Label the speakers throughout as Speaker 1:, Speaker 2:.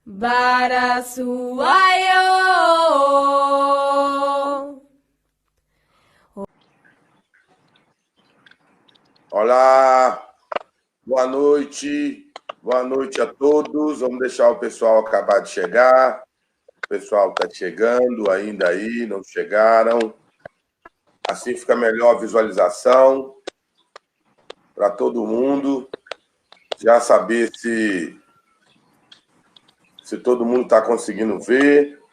Speaker 1: Barasuayo.
Speaker 2: Olá, boa noite a todos. Vamos deixar o pessoal acabar de chegar. O pessoal está chegando ainda aí, não chegaram. Assim fica melhor a visualização para todo mundo. Já saber se todo mundo está conseguindo ver.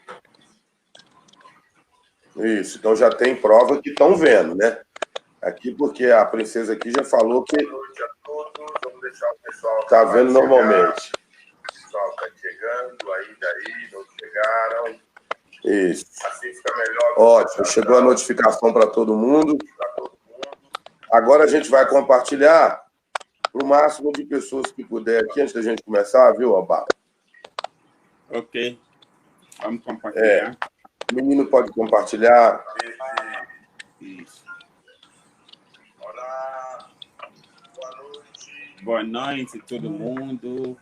Speaker 2: Isso, então já tem prova que estão vendo, né? Aqui, porque a princesa aqui já falou que está vendo normalmente. O pessoal está chegando ainda aí, não chegaram. Isso. Assim fica melhor. Ótimo, chegou a notificação para todo mundo. Agora a gente vai compartilhar para o máximo de pessoas que puder aqui, antes da gente começar, viu, Obá?
Speaker 3: Ok. Vamos compartilhar.
Speaker 2: O menino pode compartilhar.
Speaker 3: Isso.
Speaker 2: Olá, boa noite.
Speaker 3: Boa noite, todo mundo.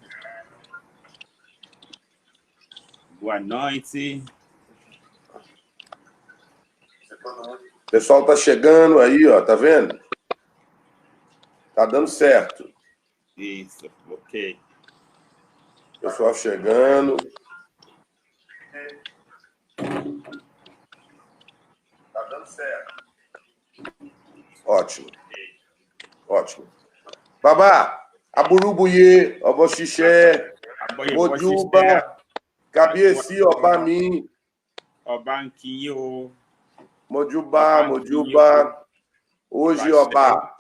Speaker 3: Boa noite.
Speaker 2: O pessoal está chegando aí, ó, tá vendo? Tá dando certo.
Speaker 3: Isso, ok.
Speaker 2: Pessoal chegando. Tá dando certo. Ótimo. Ótimo. Babá, aburubuye, oboxixé, mojuba, cabieci, obami.
Speaker 3: Obanquinho.
Speaker 2: Mojuba. Hoje, Obá,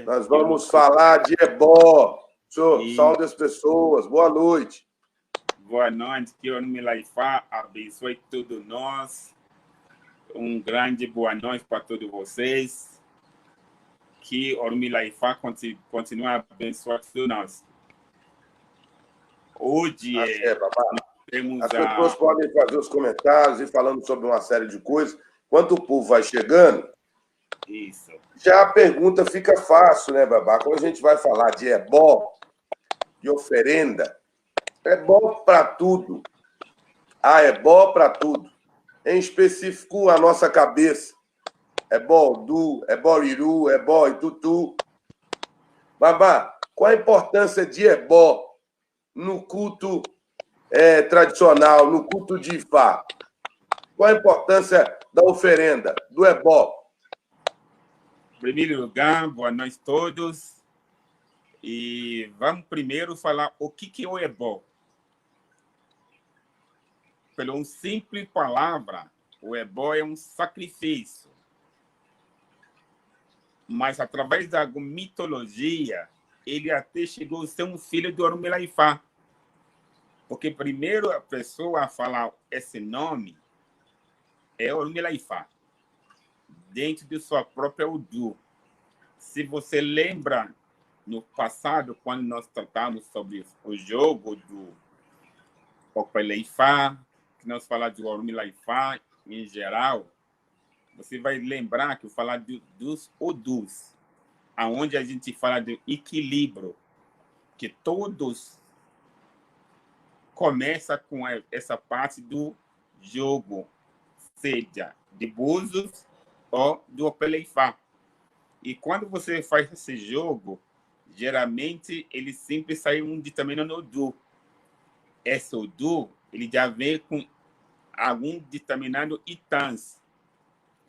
Speaker 2: nós vamos falar de ebó. Saúde as pessoas. Boa noite.
Speaker 3: Boa noite, que o Milaifá abençoe todos nós. Grande boa noite para todos vocês. Que o Milaifá continue a abençoar todos nós. Hoje temos
Speaker 2: as pessoas podem fazer os comentários e falando sobre uma série de coisas. Enquanto o povo vai chegando,
Speaker 3: isso.
Speaker 2: Já a pergunta fica fácil, né, Babá? Quando a gente vai falar de ebó, de oferenda, ebó para tudo. Ebó para tudo. Em específico, a nossa cabeça. Ebó Odu, ebó Iru, ebó Itutu. Babá, qual a importância de ebó no culto tradicional, no culto de Ifá? Qual a importância da oferenda, do ebó?
Speaker 3: Em primeiro lugar, boa noite a todos. E vamos primeiro falar o que é o ebó. Pela uma simples palavra, o ebó é um sacrifício. Mas através da mitologia, ele até chegou a ser um filho do Orumelaifá. Porque primeiro a pessoa a falar esse nome é Orumelaifá, dentro de sua própria Udu. Se você lembra, no passado, quando nós tratamos sobre o jogo do Orumelaifá, que nós falamos do Orumelaifá em geral, você vai lembrar que eu falar dos Odus, aonde a gente fala do equilíbrio, que todos começam com essa parte do jogo, seja de Búzios ou do Orumelaifá. E quando você faz esse jogo, geralmente ele sempre sai um determinado Odu. Esse Odu, ele já vem com algum determinado itãs.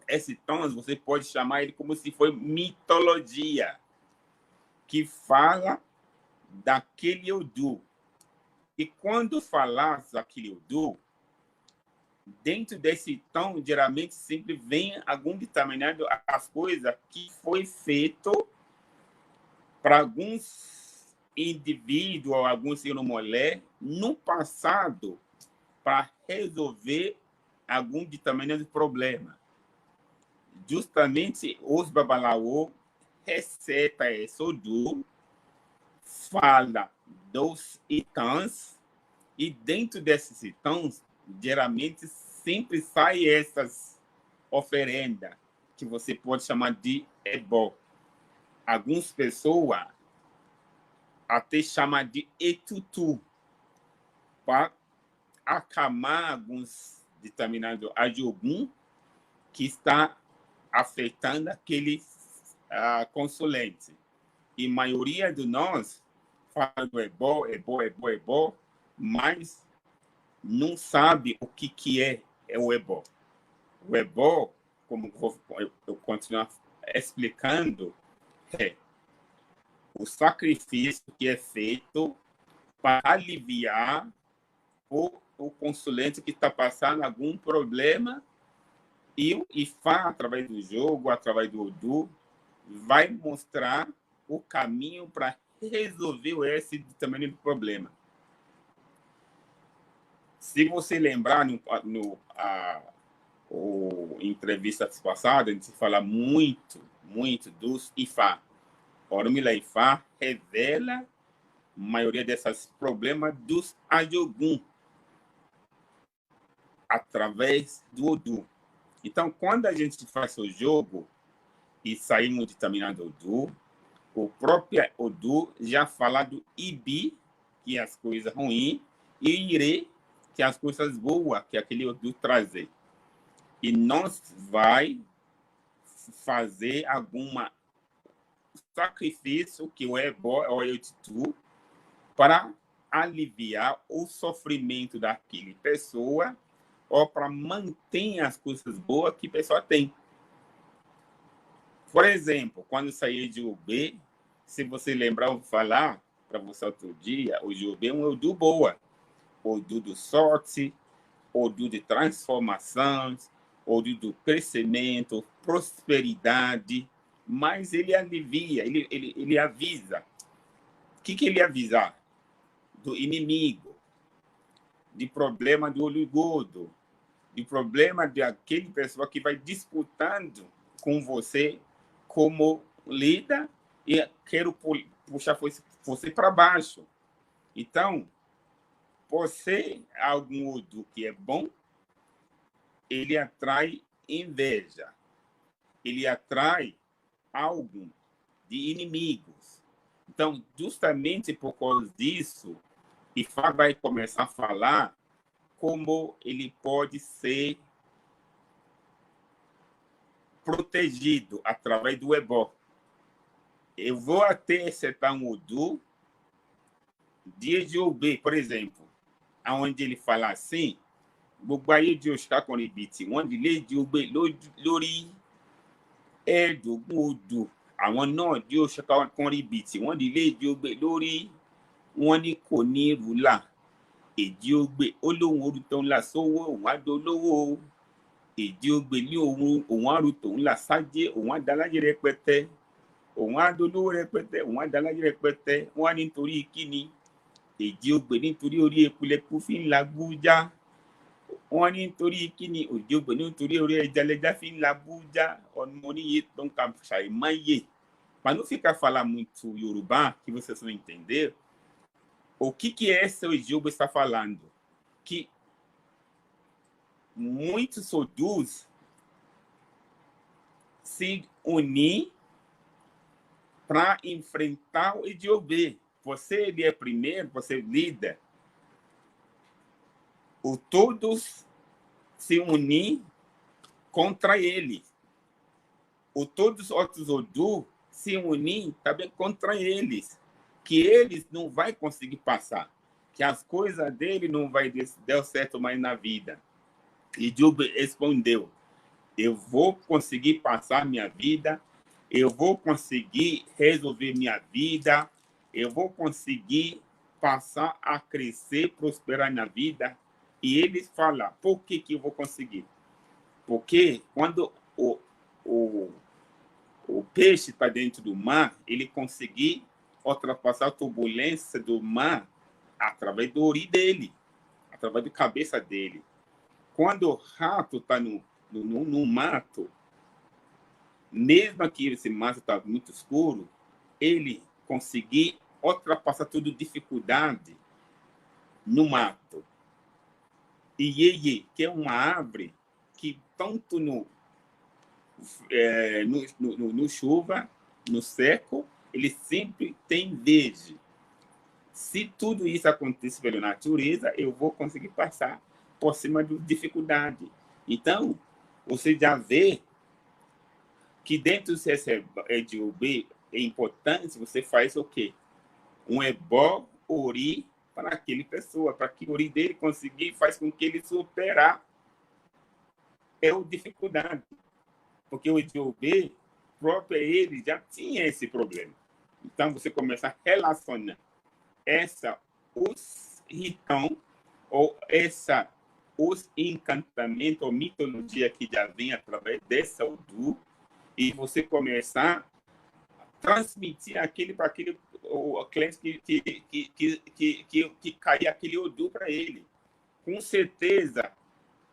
Speaker 3: Esse tons você pode chamar ele como se fosse mitologia, que fala daquele Odu. E quando falas daquele Odu, dentro desse tom, geralmente sempre vem algum determinado as coisas que foi feito para alguns indivíduos ou alguns ser mulher no passado para resolver algum determinado problema. Justamente os babalaô receta esse Odu, fala dos itãs, e dentro desses itãs, geralmente sempre sai essas oferendas, que você pode chamar de ebó. Algumas pessoas até chamam de etutu, para acalmar alguns determinados ajogun que está afetando aquele consulente. E a maioria de nós fala é bom, mas não sabe o que é o ebó. O ebó, como eu continuo explicando, é o sacrifício que é feito para aliviar o consulente que está passando algum problema, e o Ifá, através do jogo, através do Odu, vai mostrar o caminho para resolver esse tamanho do problema. Se você lembrar, entrevistas passadas, a gente fala muito dos Ifá. Orunmila Ifá revela a maioria desses problemas dos ajogun através do Odu. Então, quando a gente faz o jogo e saímos de determinado Odu, o próprio Odu já fala do Ibi, que é as coisas ruins, e Ire, que é as coisas boas que aquele Odu trazer. E nós vai fazer alguma sacrifício que é bom ou é tu para aliviar o sofrimento daquela pessoa ou para manter as coisas boas que a pessoa tem. Por exemplo, quando saí de UB, se você lembrar, eu vou falar para você outro dia, o UB é um Odu boa. Odu do sorte, Odu de transformações, Odu do crescimento, prosperidade, mas ele alivia, ele avisa. O que ele avisa? Do inimigo, de problema do olho gordo, de problema de aquele pessoa que vai disputando com você como líder e quero puxar você para baixo. Então, você, algum Odu que é bom, ele atrai inveja, ele atrai algo de inimigos. Então, justamente por causa disso, Ifá vai começar a falar como ele pode ser protegido através do ebó. Eu vou até citar um Odu de Ejiobe, por exemplo, onde ele fala assim, gbogbo ayé di òṣìkà kan ribiti, wọ́n dilé Ejiobe lórí ẹ̀ẹ́dógún odù, àwọn náà di òṣìkà kan ribiti, wọ́n dilé Ejiobe lórí, wọ́n ní kò ní rúlà. Ejiobe ó lóun orútọ ńlá sówó, òun á dolówó. Ejiobe ní òun àrùtò ńlá sájé, òun á dalájé rẹpẹtẹ, òun á dolówó rẹpẹtẹ, òun á dalájé rẹpẹtẹ. Wọ́n á nítorí kíni? Ejiobe nítorí orí ekulẹ̀kú fi ń lagújá. Wọ́n ní nítorí kíni? Ejiobe nítorí orí ẹjalẹjá fi ń lagújá. Ọ̀nà oníye tó ń ka ṣàìmáyè. Para não ficar falando muito Yorùbá, que vocês vão entender, o que esse Ejiobe está falando? Que muitos Odus se unir para enfrentar o Ejiobe. Você ele é primeiro, você é líder. Todos se unir contra ele. Todos os outros Odu se unir também contra eles. Que eles não vai conseguir passar. Que as coisas dele não vai dar certo mais na vida. E Ejiobe respondeu, eu vou conseguir passar minha vida, eu vou conseguir resolver minha vida, eu vou conseguir passar a crescer, prosperar na vida. E eles falam, por que eu vou conseguir? Porque quando o peixe está dentro do mar, ele conseguir ultrapassar a turbulência do mar através do ori dele, através da cabeça dele. Quando o rato está no mato, mesmo que esse mato está muito escuro, ele conseguir ultrapassar toda dificuldade no mato. E Iê, que é uma árvore que tanto no chuva, no seco, ele sempre tem verde. Se tudo isso acontece pela natureza, eu vou conseguir passar por cima da dificuldade. Então, você já vê que dentro do CSB é importante você faz o quê? Um ebó ori para aquele pessoa, para que o ori dele conseguir faz com que ele superar a dificuldade. Porque o EDOB próprio ele já tinha esse problema. Então você começa a relacionar os ritão ou os encantamentos ou mitologia que já vem através dessa Odu e você começar a transmitir aquele para aquele o cliente que cair aquele Odu para ele. Com certeza,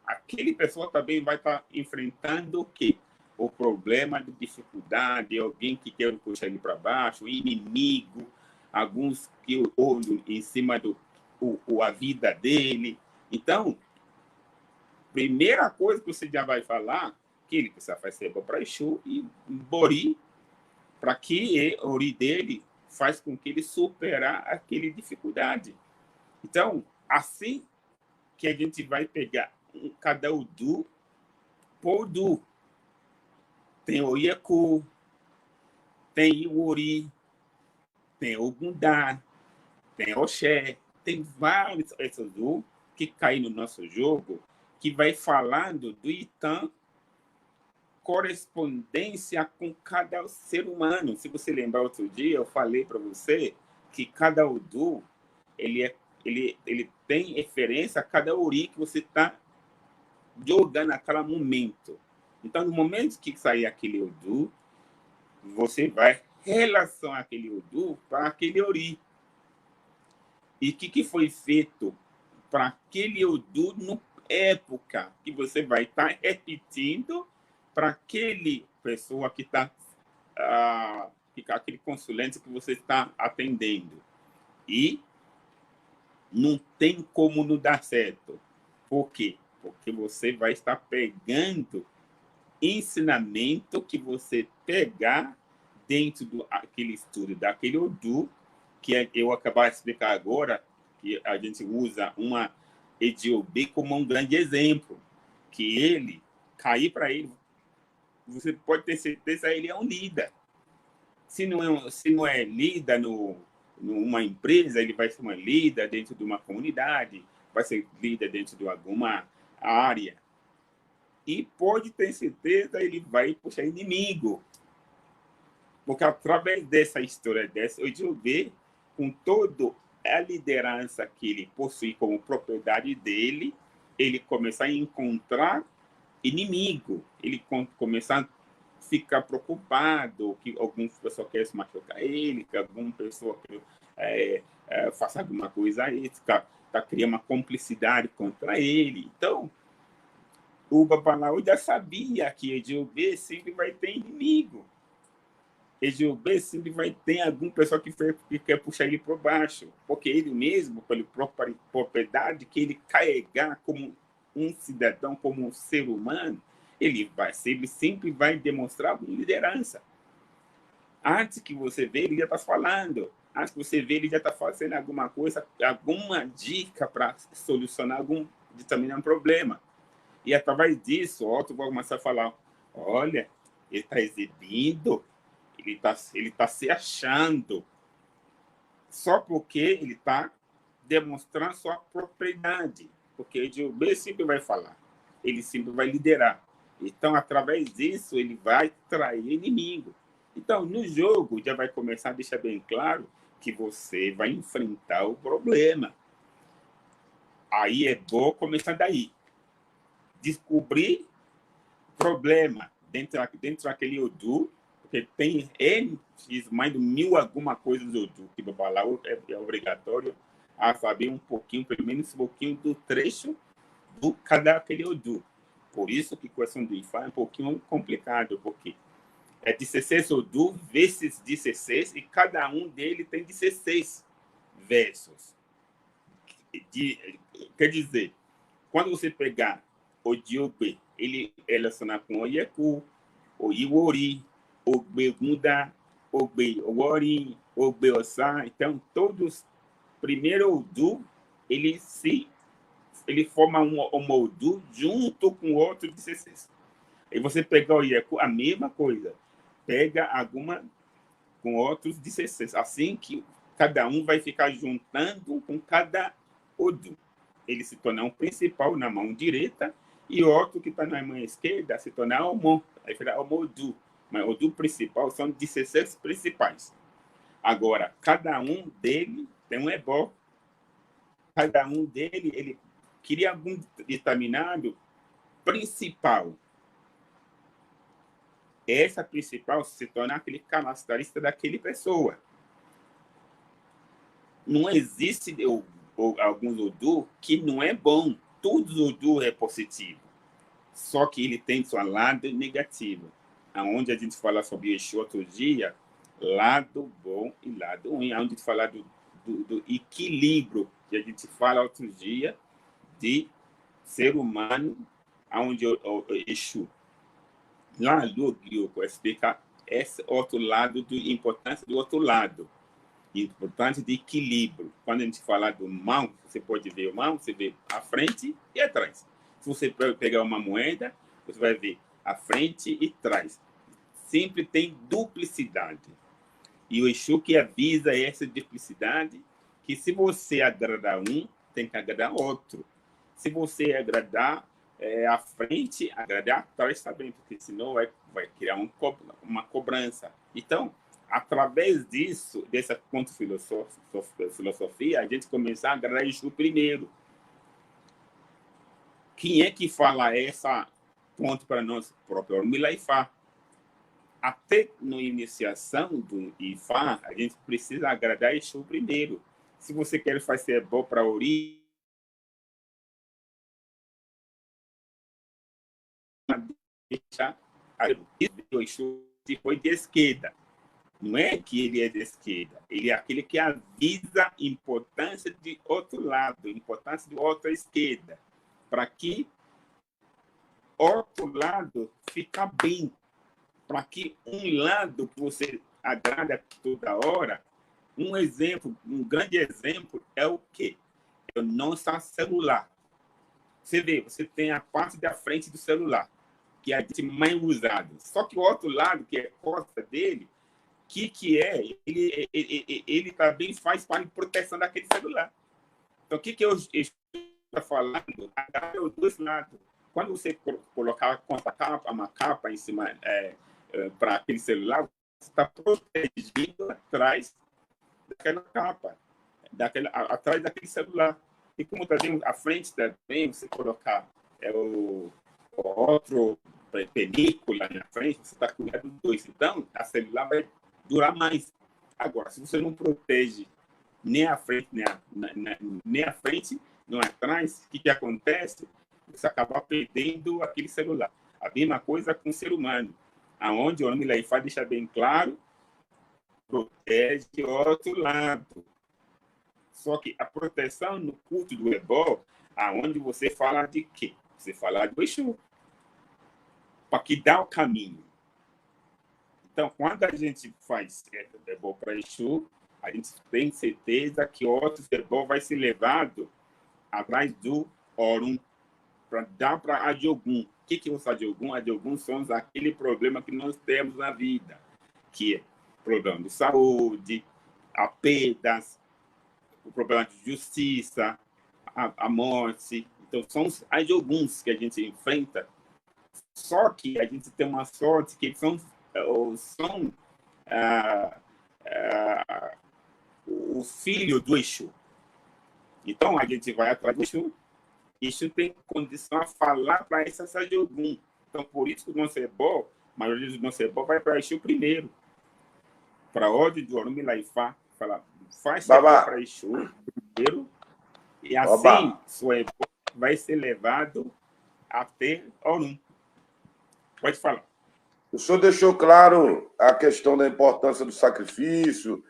Speaker 3: aquele pessoa também vai estar enfrentando o quê? O problema de dificuldade, alguém que quer puxar ele para baixo, inimigo, alguns que olham em cima a vida dele. Então, primeira coisa que você já vai falar, que ele precisa fazer para Exu e Bori, para que o Ori dele faz com que ele superar aquela dificuldade. Então, assim que a gente vai pegar cada Odu por Odu. Tem o Ieku, tem o Ori, tem o Gundá, tem o Oxé, tem vários Odu que caem no nosso jogo, que vai falando do Itã, correspondência com cada ser humano. Se você lembrar outro dia, eu falei para você que cada Odu ele tem referência a cada Ori que você está jogando naquele momento. Então, no momento que sair aquele Odu, você vai relacionar aquele Odu para aquele Ori. E o que foi feito para aquele Odu na época que você vai estar repetindo para aquele pessoa que está aquele consulente que você está atendendo. E não tem como não dar certo. Por quê? Porque você vai estar pegando ensinamento que você pegar dentro daquele estudo, daquele Odu, que eu acabar de explicar agora, que a gente usa uma EDOB como um grande exemplo, que ele, cair para ele, você pode ter certeza ele é um líder. Se não é líder numa empresa, ele vai ser uma líder dentro de uma comunidade, vai ser líder dentro de alguma área. E pode ter certeza ele vai puxar inimigo. Porque através dessa história, eu digo ver com toda a liderança que ele possui como propriedade dele, ele começa a encontrar inimigo, ele começa a ficar preocupado que alguma pessoa quer se machucar ele, que alguma pessoa quer faça alguma coisa a ele, tá criando uma cumplicidade contra ele. Então, o Babalaú já sabia que Edilb sempre vai ter inimigo. Edilb sempre vai ter alguma pessoa que quer puxar ele para baixo, porque ele mesmo, pela própria propriedade que ele carregar como um cidadão, como um ser humano, ele sempre vai demonstrar alguma liderança. Antes que você vê, ele já está falando. Antes que você vê, ele já está fazendo alguma coisa, alguma dica para solucionar algum determinado problema. E através disso, o outro vai começar a falar, olha, ele está exibindo, ele tá se achando, só porque ele está demonstrando sua propriedade. Porque o EDOB sempre vai falar, ele sempre vai liderar. Então, através disso, ele vai trair inimigo. Então, no jogo, já vai começar a deixar bem claro que você vai enfrentar o problema. Aí é bom começar daí. Descobrir problema dentro daquele Odu, porque tem mais de 1000 alguma coisa do Odu, que Babalaú é obrigatório a saber um pouquinho, pelo menos um pouquinho do trecho do cada aquele Odu. Por isso que a questão do Ifá é um pouquinho complicado, porque é 16 Odu vezes 16 e cada um deles tem 16 versos. Quer dizer, quando você pegar o Diobe, ele relaciona com o Ieku, o Iwori, o Begunda, o Beori, o Beossá. Então, todos primeiro Odu, ele forma um Odu junto com o outro 16. E você pega o Ieku, a mesma coisa. Pega alguma com outros 16. Assim que cada um vai ficar juntando com cada Odu. Ele se torna um principal na mão direita e outro que está na mão esquerda se torna Omo. Aí fica Omodu. Mas o Odu principal são 16 principais. Agora, cada um dele tem um ebó. Cada um dele, ele queria algum determinado principal. Essa principal se torna aquele característica daquela pessoa. Não existe alguns Odu que não é bom. Todos os Odu é positivo. Só que ele tem seu lado negativo. Onde a gente fala sobre Exu outro dia, lado bom e lado ruim. Onde a gente fala do equilíbrio, que a gente fala outro dia, de ser humano, onde o Exu. Lá no Gyoko explica esse outro lado, da importância do outro lado. Importante de equilíbrio. Quando a gente fala do mão, você pode ver o mão, você vê a frente e atrás. Se você pegar uma moeda, você vai ver a frente e trás. Sempre tem duplicidade. E o Exu que avisa essa duplicidade, que se você agradar um, tem que agradar outro. Se você agradar a frente, agradar atrás também, porque senão vai criar uma cobrança. Então, através disso, dessa filosofia, a gente começa a agradar Exu primeiro. Quem é que fala essa ponte para nós? O próprio Ormila Ifá. Até na iniciação do Ifá, a gente precisa agradar Exu primeiro. Se você quer fazer bom para Ori, deixa o Exu foi de esquerda. Não é que ele é de esquerda, ele é aquele que avisa a importância de outro lado, a importância de outra esquerda, para que outro lado fica bem, para que um lado que você agrada toda hora. Um exemplo, um grande exemplo é o quê? É o nosso celular. Você vê, você tem a parte da frente do celular, que é a gente mais usada. Só que o outro lado, que é a costa dele, que é? Ele também faz parte de proteção daquele celular. Então, o que eu estou falando? É os dois lados. Quando você colocar uma capa em cima para aquele celular, você está protegido atrás daquela capa, atrás daquele celular. E como também à frente também, você colocar o outro película na frente, você está cuidando dos dois. Então, a celular vai durar mais. Agora, se você não protege nem a frente, nem a frente, nem atrás, o que acontece? Você acaba perdendo aquele celular. A mesma coisa com o ser humano, aonde o Ormila Ifá deixa bem claro, protege o outro lado. Só que a proteção no culto do Ebó, aonde você fala de quê? Você fala do Exu, para que dá o caminho. Então, quando a gente faz Ebó para Exu, a gente tem certeza que outro Ebó vai ser levado atrás do Orum, para dar para a Adiogun. O que é o Adiogun? A Adiogun são aquele problema que nós temos na vida, que é problema de saúde, a perdas, o problema de justiça, a morte. Então, são os Adioguns que a gente enfrenta. Só que a gente tem uma sorte que eles são o filho do Exu. Então, a gente vai atrás do Exu. Exu tem condição a falar para essa Adiogun. Então, por isso que o nosso Ebó, a maioria do nosso Ebó vai para Exu primeiro. Para a ordem do Ormila Ifá, fala, faz Ebó para Exu primeiro, e assim, sua Ebó vai ser levado até Orum. Pode falar.
Speaker 2: O senhor deixou claro a questão da importância do sacrifício,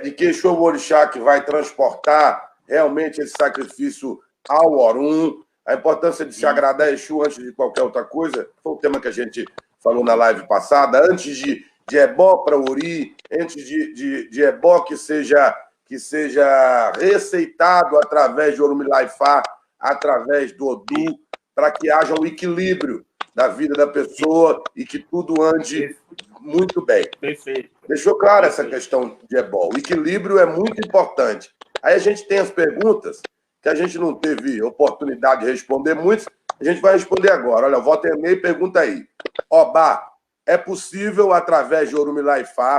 Speaker 2: de que Exu é o orixá que vai transportar realmente esse sacrifício ao Orum, a importância de se agradar a Exu antes de qualquer outra coisa. Foi o tema que a gente falou na live passada. Antes de Ebó para Ori, antes de Ebó que seja que seja receitado através de Orumilai-Fá, através do Odu, para que haja um equilíbrio da vida da pessoa e que tudo ande muito bem.
Speaker 3: Perfeito.
Speaker 2: Deixou claro essa questão de ebó. O equilíbrio é muito importante. Aí a gente tem as perguntas que a gente não teve oportunidade de responder muitas, a gente vai responder agora. Olha, volta e meia e pergunta aí. Obá, é possível, através de Orumilai-Fá,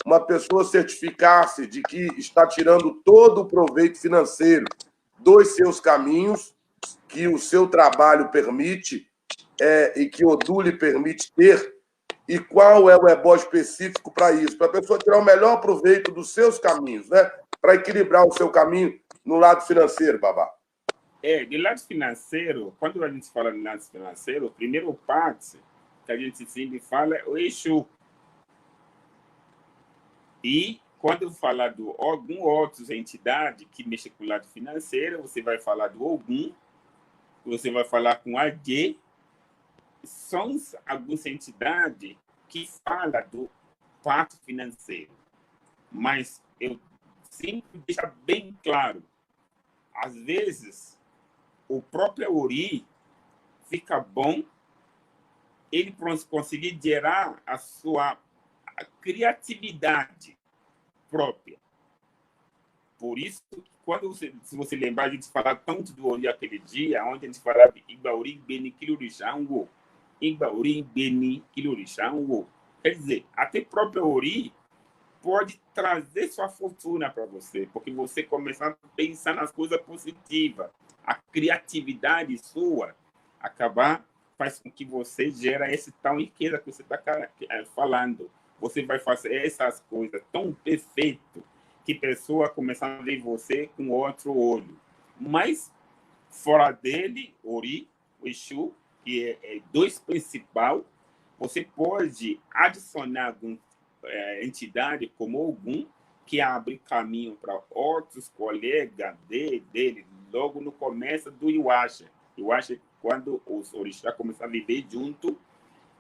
Speaker 2: uma pessoa certificar-se de que está tirando todo o proveito financeiro dos seus caminhos, que o seu trabalho permite e que o Odu lhe permite ter, e qual é o ebó específico para isso? Para a pessoa tirar o melhor proveito dos seus caminhos, né? Para equilibrar o seu caminho no lado financeiro, Babá.
Speaker 3: De lado financeiro, quando a gente fala de lado financeiro, o primeiro parte que a gente sempre fala é o Exu. E quando falar de alguma outra entidade que mexe com o lado financeiro, você vai falar do Ogum, você vai falar com a G. São algumas entidades que falam do parte financeiro. Mas eu sempre deixo bem claro, às vezes, o próprio Ori fica bom, ele conseguir gerar a sua criatividade própria. Por isso, se você lembrar, a gente falava tanto do Ori aquele dia, onde a gente falava Igbauri Beni Kilurixango, Igbauri Beni Kilurixango. Quer dizer, até o próprio Ori pode trazer sua fortuna para você, porque você começar a pensar nas coisas positivas. A criatividade sua acabar faz com que você gere essa tal riqueza que você está falando. Você vai fazer essas coisas tão perfeito que a pessoa começa a ver você com outro olho. Mas, fora dele, Ori, o Exu, que é dois principais, você pode adicionar algum entidade como Ogum, que abre caminho para outros colegas dele logo no começo do Iwaxa. Iwaxa é quando os orixás começam a viver junto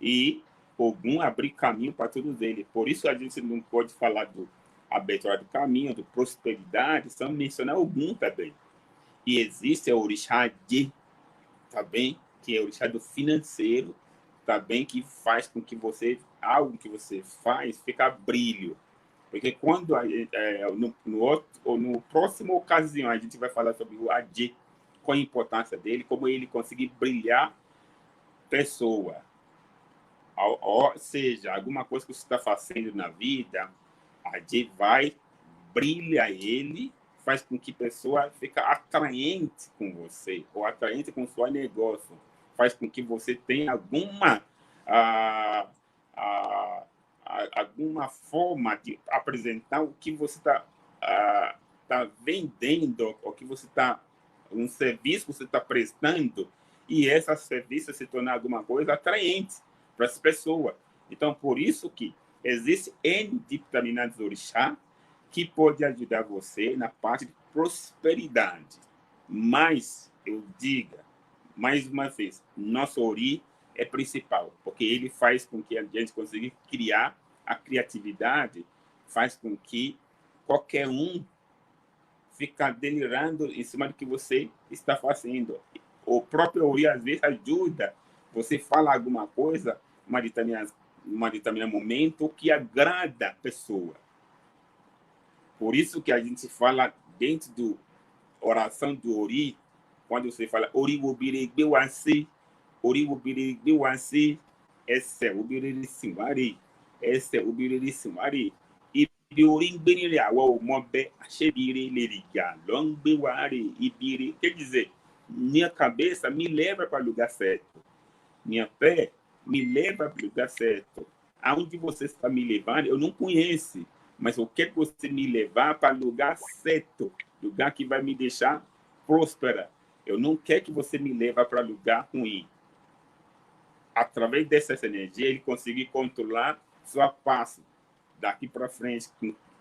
Speaker 3: e Ogum abrir caminho para todos eles. Por isso a gente não pode falar do abertura do caminho, do prosperidade, só mencionar Ogum também. E existe o orixá de, também, que é o orixá do financeiro, também, que faz com que você, algo que você faz, fica brilho. Porque quando no próximo ocasião a gente vai falar sobre o AD, qual a importância dele, como ele conseguir brilhar pessoa. Ou seja, alguma coisa que você está fazendo na vida, a AD vai, brilha ele, faz com que a pessoa fique atraente com você, ou atraente com o seu negócio, faz com que você tenha alguma alguma forma de apresentar o que você está vendendo, o que você está, um serviço que você está prestando, e esse serviço se tornar alguma coisa atraente para as pessoas. Então, por isso que existe N determinados orixá que pode ajudar você na parte de prosperidade. Mas, eu digo, mais uma vez, nosso Ori é principal, porque ele faz com que a gente consiga criar a criatividade, faz com que qualquer um fica delirando em cima do que você está fazendo. O próprio Ori, às vezes, ajuda. Você fala alguma coisa, uma determinado momento, que agrada a pessoa. Por isso que a gente fala dentro da oração do Ori, quando você fala Ori Wobirigbe Wansi, Ori Wobirigbe Wansi, esse é o Biriri Simwari, esse é o Biriri Simwari. E Ori Benire Awa Mobe, Achebiri Leriga, Longbe Wari, Ibiri. Quer dizer, minha cabeça me leva para o lugar certo. Minha pé me leva para o lugar certo. Aonde você está me levando, eu não conheço. Mas eu quero você me levar para o lugar certo, lugar que vai me deixar próspera. Eu não quero que você me leve para lugar ruim. Através dessa energia, ele conseguir controlar sua passo daqui para frente,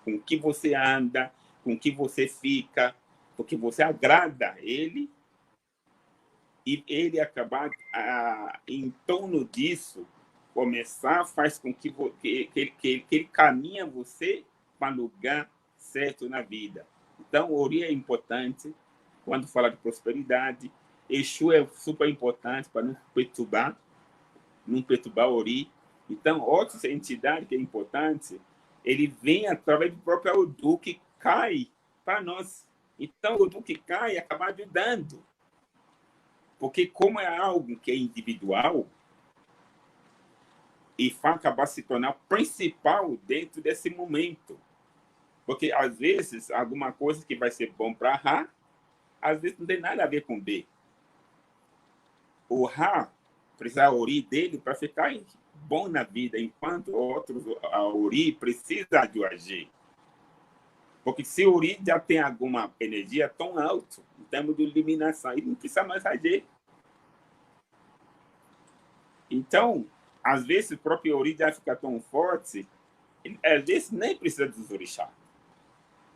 Speaker 3: com o que você anda, com o que você fica, porque você agrada ele, e ele acabar em torno disso, começar faz com que ele caminha você para o lugar certo na vida. Então, o Ori é importante quando fala de prosperidade. Exu é super importante para não perturbar o Ori. Então, outras entidades que é importante, ele vem através do próprio Odu que cai para nós. Então, o Odu que cai acaba ajudando. Porque como é algo que é individual, e vai acabar se tornar principal dentro desse momento. Porque, às vezes, alguma coisa que vai ser bom para A, às vezes não tem nada a ver com B. O A precisa a Ori dele para ficar bom na vida, enquanto outros, a Ori precisa de agir. Porque se o Ori já tem alguma energia tão alta, em termos de iluminação, ele não precisa mais agir. Então, às vezes, o próprio Ori já fica tão forte, ele, às vezes nem precisa dos orixás.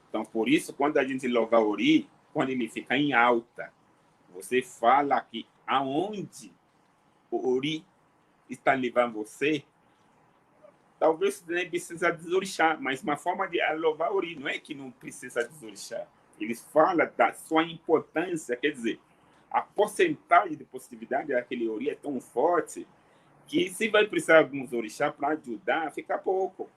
Speaker 3: Então, por isso, quando a gente louva o Ori, quando ele fica em alta, você fala que aonde o Ori está levando você, talvez nem precisa dos orixás, mas uma forma de louvar o Ori não é que não precisa dos orixás. Ele fala da sua importância, quer dizer, a porcentagem de positividade daquele Ori é tão forte que se vai precisar de alguns orixás para ajudar, fica pouco.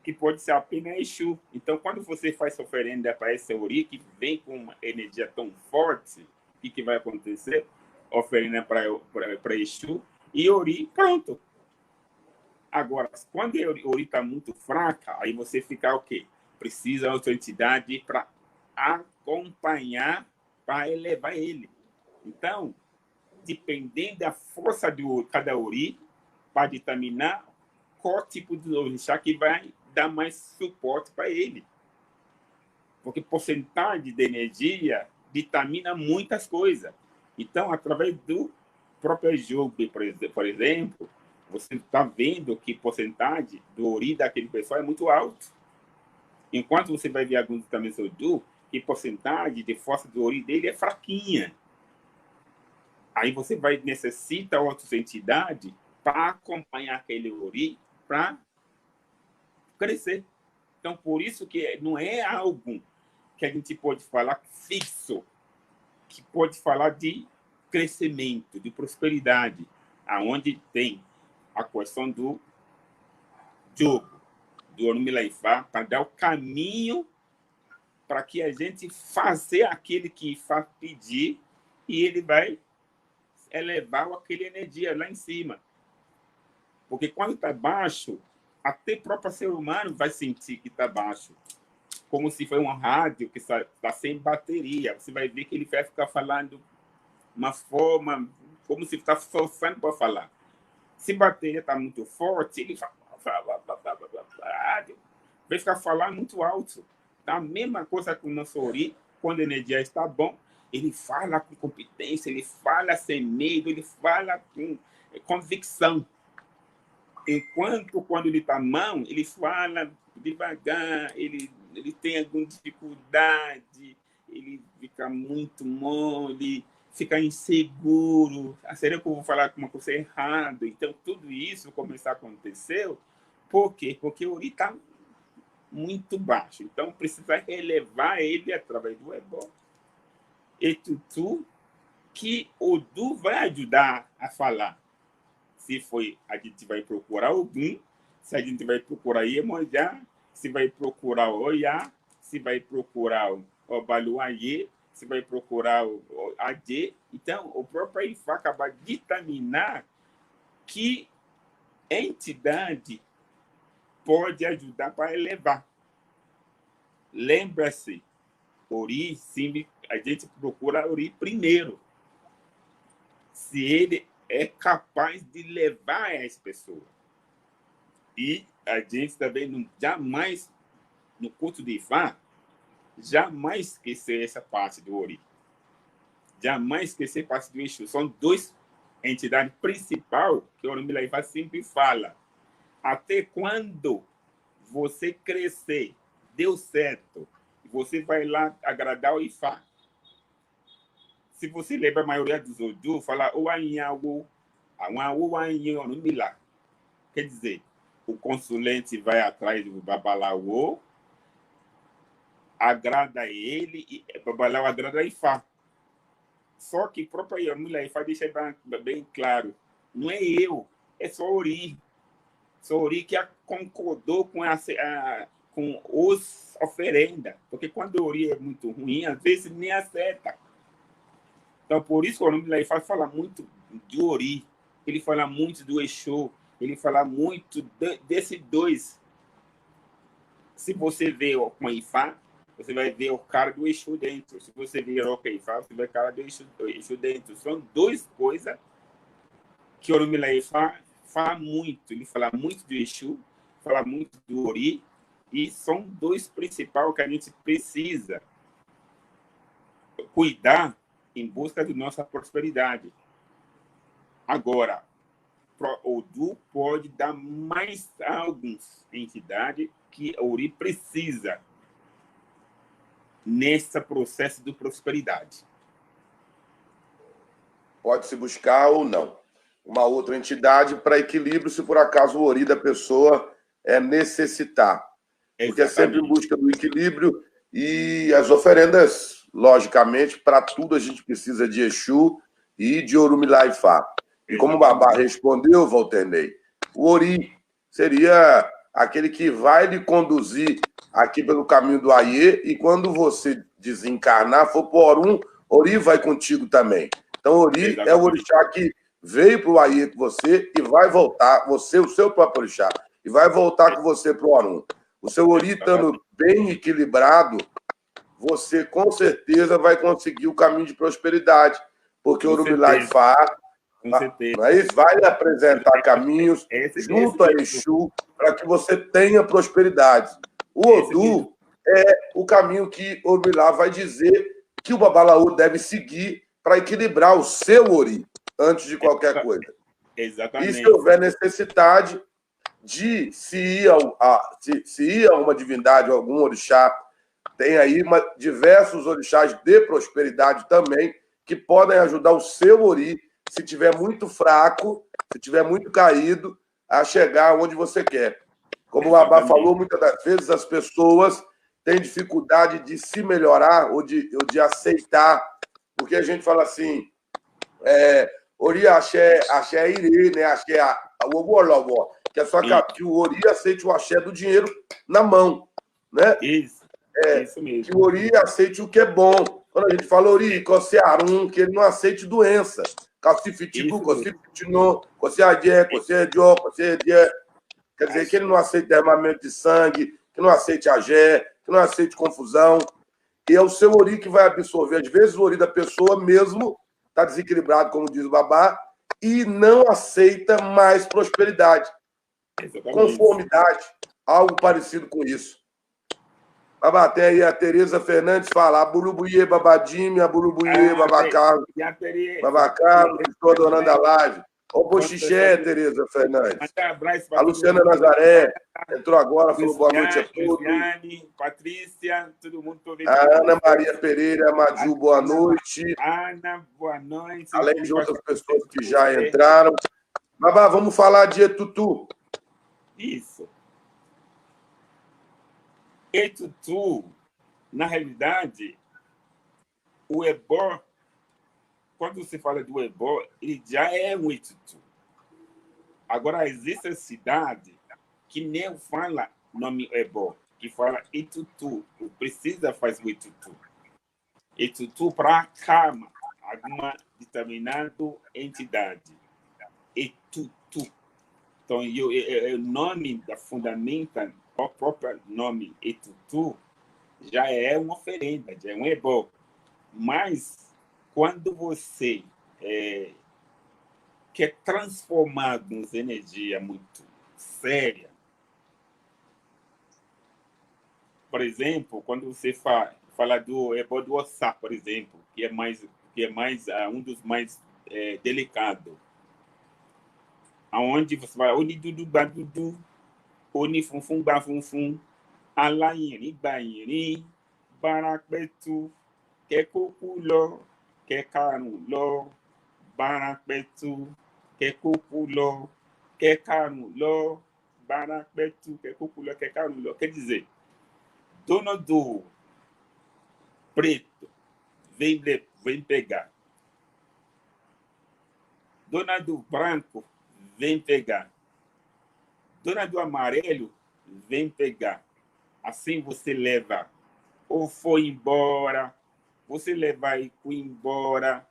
Speaker 3: Que pode ser apenas Exu. Então, quando você faz oferenda para esse Ori, que vem com uma energia tão forte, o que vai acontecer? Oferenda para Exu e Ori, pronto. Agora, quando o Ori está muito fraca, aí você fica o quê? Precisa de outra entidade para acompanhar, para elevar ele. Então, dependendo da força de cada Ori, para determinar qual tipo de orixá que vai dar mais suporte para ele. Porque porcentagem de energia determina muitas coisas. Então, através do próprio jogo, por exemplo, você está vendo que porcentagem do Ori daquele pessoal é muito alta. Enquanto você vai ver alguns também do que porcentagem de força do Ori dele é fraquinha. Aí você necessita outras entidades para acompanhar aquele Ori para crescer. Então, por isso que não é algo que a gente pode falar fixo, que pode falar de crescimento, de prosperidade, aonde tem a questão do jogo, do Orumilaifa, para dar o caminho para que a gente fazer aquele que faz pedir e ele vai elevar aquela energia lá em cima. Porque quando está baixo, até o próprio ser humano vai sentir que está baixo. Como se foi uma rádio que está sem bateria. Você vai ver que ele vai ficar falando uma forma, como se está forçando para falar. Se a bateria está muito forte, ele vai ficar falando muito alto. Então, a mesma coisa com o nosso Ori, quando a energia está bom, ele fala com competência, ele fala sem medo, ele fala com convicção. Enquanto quando ele está mal, ele fala devagar, ele tem alguma dificuldade, ele fica muito mole, fica inseguro. Será que eu vou falar uma coisa errada? Então, tudo isso começou a acontecer. Por quê? Porque o Ori está muito baixo. Então, precisa relevar ele através do Ebó e Tutu, que o Du vai ajudar a falar. Se foi, a gente vai procurar algum, se a gente vai procurar Iemonjá, se vai procurar o Oiá, se vai procurar o Baluayê, se vai procurar o Adê. Então, o próprio Ifá acaba de determinar que entidade pode ajudar para elevar. Lembra-se, Ori, sim, a gente procura Ori primeiro. Se ele é capaz de levar as pessoas. E a gente também jamais, no culto de Ifá, jamais esquecer essa parte do Ori. Jamais esquecer a parte do Exu. São duas entidades principais que o Orumilaifa sempre fala. Até quando você crescer, deu certo, você vai lá agradar o Ifá. Se você lembra a maioria dos Odu, fala o Anhawu, quer dizer, o consulente vai atrás do Babalawo, agrada a ele e Babalawo agrada a Ifá. Só que o próprio Yorumila Ifá deixa bem claro, não é eu, é só Ori. Só Ori que concordou com com os oferendas, porque quando o Ori é muito ruim, às vezes nem acerta. Então, por isso o Yorumila Ifá fala muito de Ori, ele fala muito do Exu, ele fala muito desses dois. Se você vê com Ifá, você vai ver o cara do Exu dentro. Se você ver o Ifá, você vai ver o cara do Exu dentro. São duas coisas que o Yorumila Ifá fala muito. Ele fala muito do Exu, fala muito do Ori, e são dois principais que a gente precisa cuidar em busca de nossa prosperidade. Agora, o Odu pode dar mais algumas entidades que o Ori precisa nesse processo de prosperidade.
Speaker 2: Pode-se buscar ou não uma outra entidade para equilíbrio, se por acaso o Ori da pessoa necessitar. Porque é sempre em busca do equilíbrio e as oferendas, logicamente, para tudo a gente precisa de Exu e de Yorumila Ifá. E como o Babá respondeu, Walterney, o Ori seria aquele que vai lhe conduzir aqui pelo caminho do Aie, e quando você desencarnar, for por Orum, Ori vai contigo também. Então, Ori é o orixá que veio para o Aie com você e vai voltar, você, o seu próprio orixá, e vai voltar com você para o Orum. O seu Ori estando bem equilibrado, você com certeza vai conseguir o caminho de prosperidade, porque o Yorumila Ifá vai lhe apresentar caminhos junto a Exu para que você tenha prosperidade. O Odu é o caminho que o Yorumila vai dizer que o Babalawo deve seguir para equilibrar o seu Ori antes de qualquer coisa.
Speaker 3: Exatamente.
Speaker 2: E se houver necessidade de se ir a uma divindade, algum orixá, tem aí diversos orixás de prosperidade também que podem ajudar o seu Ori, se tiver muito fraco, se tiver muito caído, a chegar onde você quer. Como o Babá falou, muitas das vezes as pessoas têm dificuldade de se melhorar ou de aceitar, porque a gente fala assim, Ori axé irê, né? Axé o ogolobó, que é só que o Ori aceite o axé do dinheiro na mão, né?
Speaker 3: Isso mesmo.
Speaker 2: Que o Ori aceite o que é bom. Quando a gente fala Ori, Cocearum, que ele não aceite doença. Calcifitico, Cocifitino, Coceadé, Coceadió, Coceadé. Quer dizer, que ele não aceite derramamento de sangue, que não aceite agé, que não aceite confusão. E é o seu Ori que vai absorver. Às vezes o Ori da pessoa mesmo está desequilibrado, como diz o Babá, e não aceita mais prosperidade.
Speaker 3: Exatamente.
Speaker 2: Conformidade, algo parecido com isso. Babá, tem aí a Tereza Fernandes fala, Abulubuie, Babadime, Abulubuie, Babacaro, Babacaro, estou adorando a live. Ô, Boxixé, Tereza Fernandes. A Luciana Nazaré entrou agora, falou boa noite a todos.
Speaker 3: Patrícia, todo mundo.
Speaker 2: A Ana Maria Pereira, Maju, boa noite.
Speaker 3: Ana, boa noite.
Speaker 2: Além de outras pessoas que já entraram. Babá, vamos falar de Etutu.
Speaker 3: Isso. Etutu, na realidade, o Ebó, quando você fala do Ebó, ele já é um Etutu. Agora, existe a cidade que nem fala nome Ebó, que fala Etutu. Precisa fazer o Etutu. Etutu para calma alguma determinada entidade. Etutu. Então, o nome da fundamenta, o próprio nome Etutu, já é uma oferenda, já é um ebó. Mas, quando você quer transformar em energia muito séria, por exemplo, quando você fala do ebó do Ossá, por exemplo, que é mais um dos mais delicados, aonde você vai oni dudu badudu, oni funfun bafunfun, alayirin bayirin, barapetu, kẹkọọkú lọ, kẹkarùn lọ, barapetu, kẹkọọkú lọ, kẹkarùn lọ, barapetu, kẹkọọkú lọ, kẹkarùn lọ. Quer dizer, dono do preto, vem pegar. Dona do branco, vem pegar. Dona do amarelo, vem pegar. Assim você leva. Ou foi embora, você levar embora,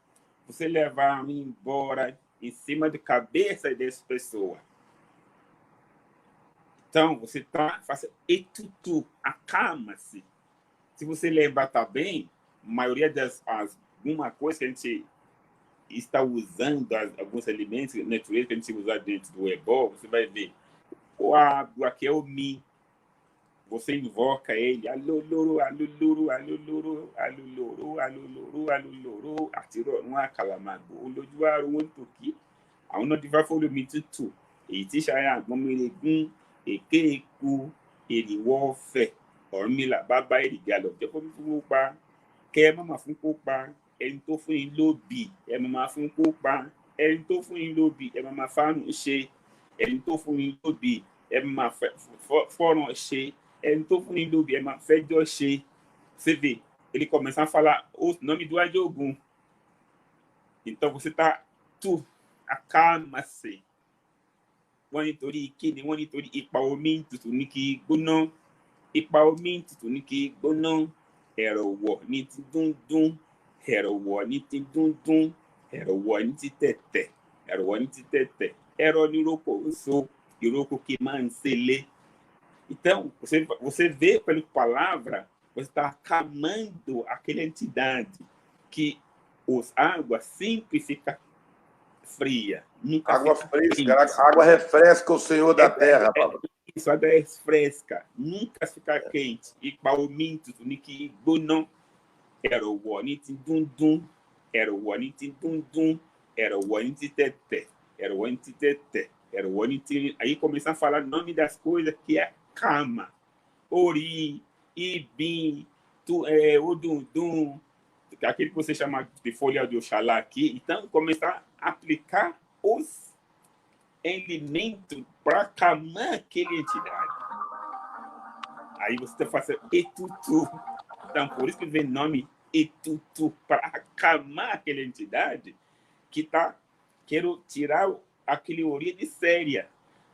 Speaker 3: você levar embora em cima da cabeça dessa pessoa. Então, você está fazendo etutu, acalma-se. Se você lembrar também, a maioria alguma coisa que a gente está usando, alguns alimentos natureza que a gente usa dentro do ebó, você vai ver o água, que é o mi. Você invoca ele, aluluru, aluluru, aluluru, aluluru, aluluru, aluluru, atirou uma calamago, o lojuaro, um toque, a uma de vafolo mitutu, e tishaya, gomiregun, e keku, ele wofe, ormila, baba, ele galo, depois me pa, que mama fun pa, ele to fun in lobi, e mama fun pa, ele to fun in lobi, e mama fanu she, ele to fun in lobi, e mama foram she. Ele não estou falando é uma fé de Oxê. Você vê, ele começa a falar o nome do Adjogum. Então você está tu acalma-se. Wanitori kini, wanitori ipaomintu tu niki gonon, ipaomintu tu niki gonon. Hero wo niti dun dun, hero wo niti dun dun, hero wo niti tete, hero wo niti tete, hero ni roko so, iroko que mansele. Então, você vê pela palavra, você está acalmando aquela entidade que as águas sempre fica fria. Nunca
Speaker 2: Água
Speaker 3: fica
Speaker 2: fresca,
Speaker 3: quente.
Speaker 2: água refresca o Senhor da terra, papai.
Speaker 3: Isso, água é fresca, nunca fica quente. E para o minto, que não era o bonito dum, era o bonito dum, era o bonito tete, era o bonito tete, era o bonito. Aí começa a falar o nome das coisas que é cama, ori, ibim, odundum, aquele que você chama de folha de Oxalá aqui. Então, começar a aplicar os elementos para acalmar aquela entidade. Aí você está fazendo etutu. Então, por isso que vem o nome etutu, para acalmar aquela entidade que está querendo tirar aquele ori de séria.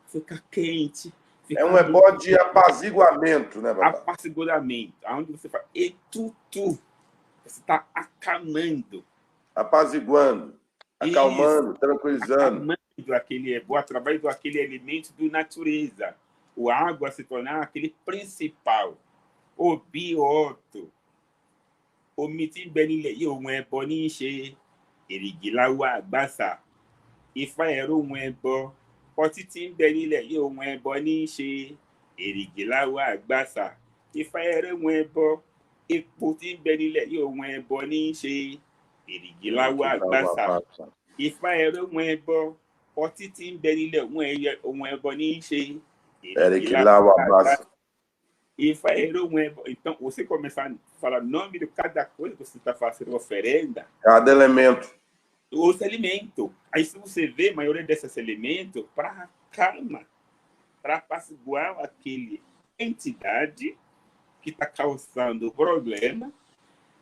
Speaker 3: Fica quente.
Speaker 2: É um ebó de apaziguamento, né, babá?
Speaker 3: Apaziguamento, onde você faz etutu, você está acalmando.
Speaker 2: Apaziguando, acalmando,
Speaker 3: Isso,
Speaker 2: tranquilizando.
Speaker 3: acalmando aquele ebó através daquele elemento da natureza. O água se tornar aquele principal. O bioto. O mitin benile e o ebó ní ṣe èrìgìláwà àgbàsà. Ifá ẹ̀rọ ohun ẹbọ. Ọtí tí ń bẹ nílẹ̀ yìí ohun ẹbọ ní í ṣe èrìgìláwà àgbàsà. Ifá ẹ̀rọ ohun ẹbọ. Epo tí ń bẹ nílẹ̀ yìí ohun ẹbọ ní í ṣe èrìgìláwà àgbàsà. Ifá ẹ̀rọ ohun ẹbọ. Ọtí tí ń bẹ nílẹ̀ ohun ẹbọ ní í ṣe
Speaker 2: èrìgìláwà àgbàsà.
Speaker 3: Ifá ẹ̀rọ ohun ẹbọ. Então, você começar a falar o nome de cada coisa que você está fazendo oferenda.
Speaker 2: Cada elemento.
Speaker 3: Os alimentos. Aí, se você vê, a maioria desses elementos, para calma, para apaziguar aquele entidade que está causando problema,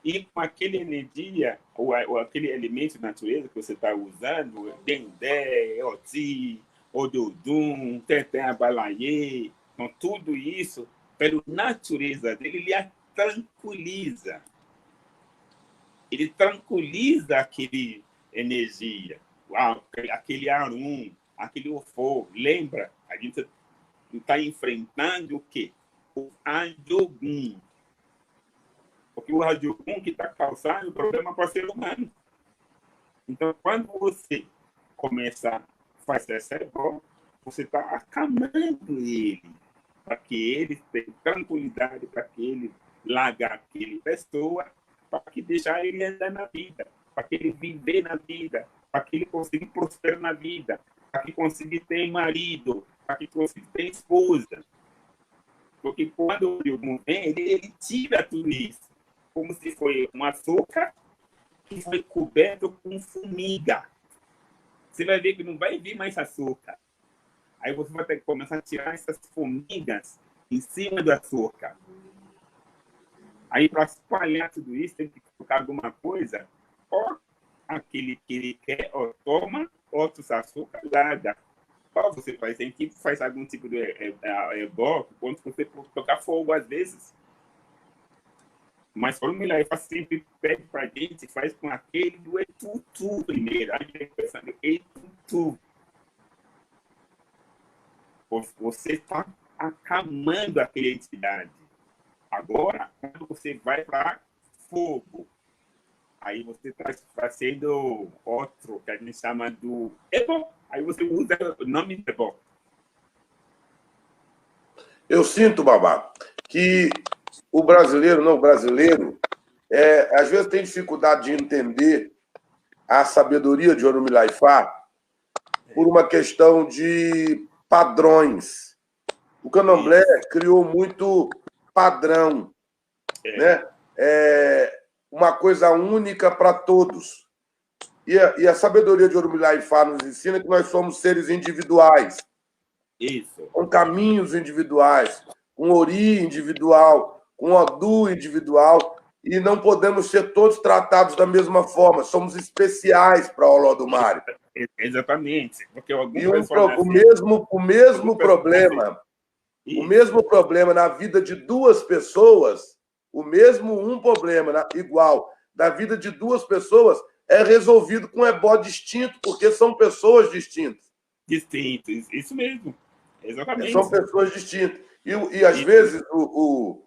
Speaker 3: e com aquele energia, ou aquele elemento de natureza que você está usando, dendé, oti, ododum, teté, abalaie, então tudo isso, pela natureza dele, ele a tranquiliza. Ele tranquiliza aquele energia, aquele arum, aquele ofo. Lembra? A gente está enfrentando o quê? O Adjogum. Porque o Adjogum que está causando o problema para o ser humano. Então, quando você começa a fazer essa ebó, você está acalmando ele, para que ele tenha tranquilidade, para que ele largue aquele pessoa, para que deixar ele andar na vida, para que ele viver na vida, para que ele consiga prosperar na vida, para que consiga ter marido, para que consiga ter esposa. Porque quando o Ogum vem, ele tira tudo isso, como se foi um açúcar que foi coberto com formiga. Você vai ver que não vai vir mais açúcar. Aí você vai ter que começar a tirar essas formigas em cima do açúcar. Aí, para espalhar tudo isso, tem que colocar alguma coisa, ou aquele que ele quer, ou toma, outros açúcar, nada. Ou você faz, tem que faz algum tipo de ebó, quando você tocar fogo às vezes. Mas Fórmula E sempre pede para a gente, faz com aquele do etutu primeiro. A gente tem pensando, etutu. Você está acalmando aquela entidade. Agora, quando você vai para fogo, aí você está fazendo outro, que a gente chama do ebó. Aí você usa o nome de ebó.
Speaker 2: Eu sinto, Babá, que o brasileiro, às vezes tem dificuldade de entender a sabedoria de Orumilai-Fá por uma questão de padrões. O candomblé criou muito padrão, né? Uma coisa única para todos. E a sabedoria de Orumilai-Fá nos ensina que nós somos seres individuais.
Speaker 3: Isso.
Speaker 2: Com caminhos individuais, com ori individual, com odu individual, e não podemos ser todos tratados da mesma forma. Somos especiais para o Olodumare.
Speaker 3: Exatamente. Porque
Speaker 2: E o mesmo problema na vida de duas pessoas, igual, na vida de duas pessoas, é resolvido com ebó distinto, porque são pessoas distintas.
Speaker 3: Distintos, isso mesmo. Exatamente.
Speaker 2: São pessoas distintas. E às vezes, o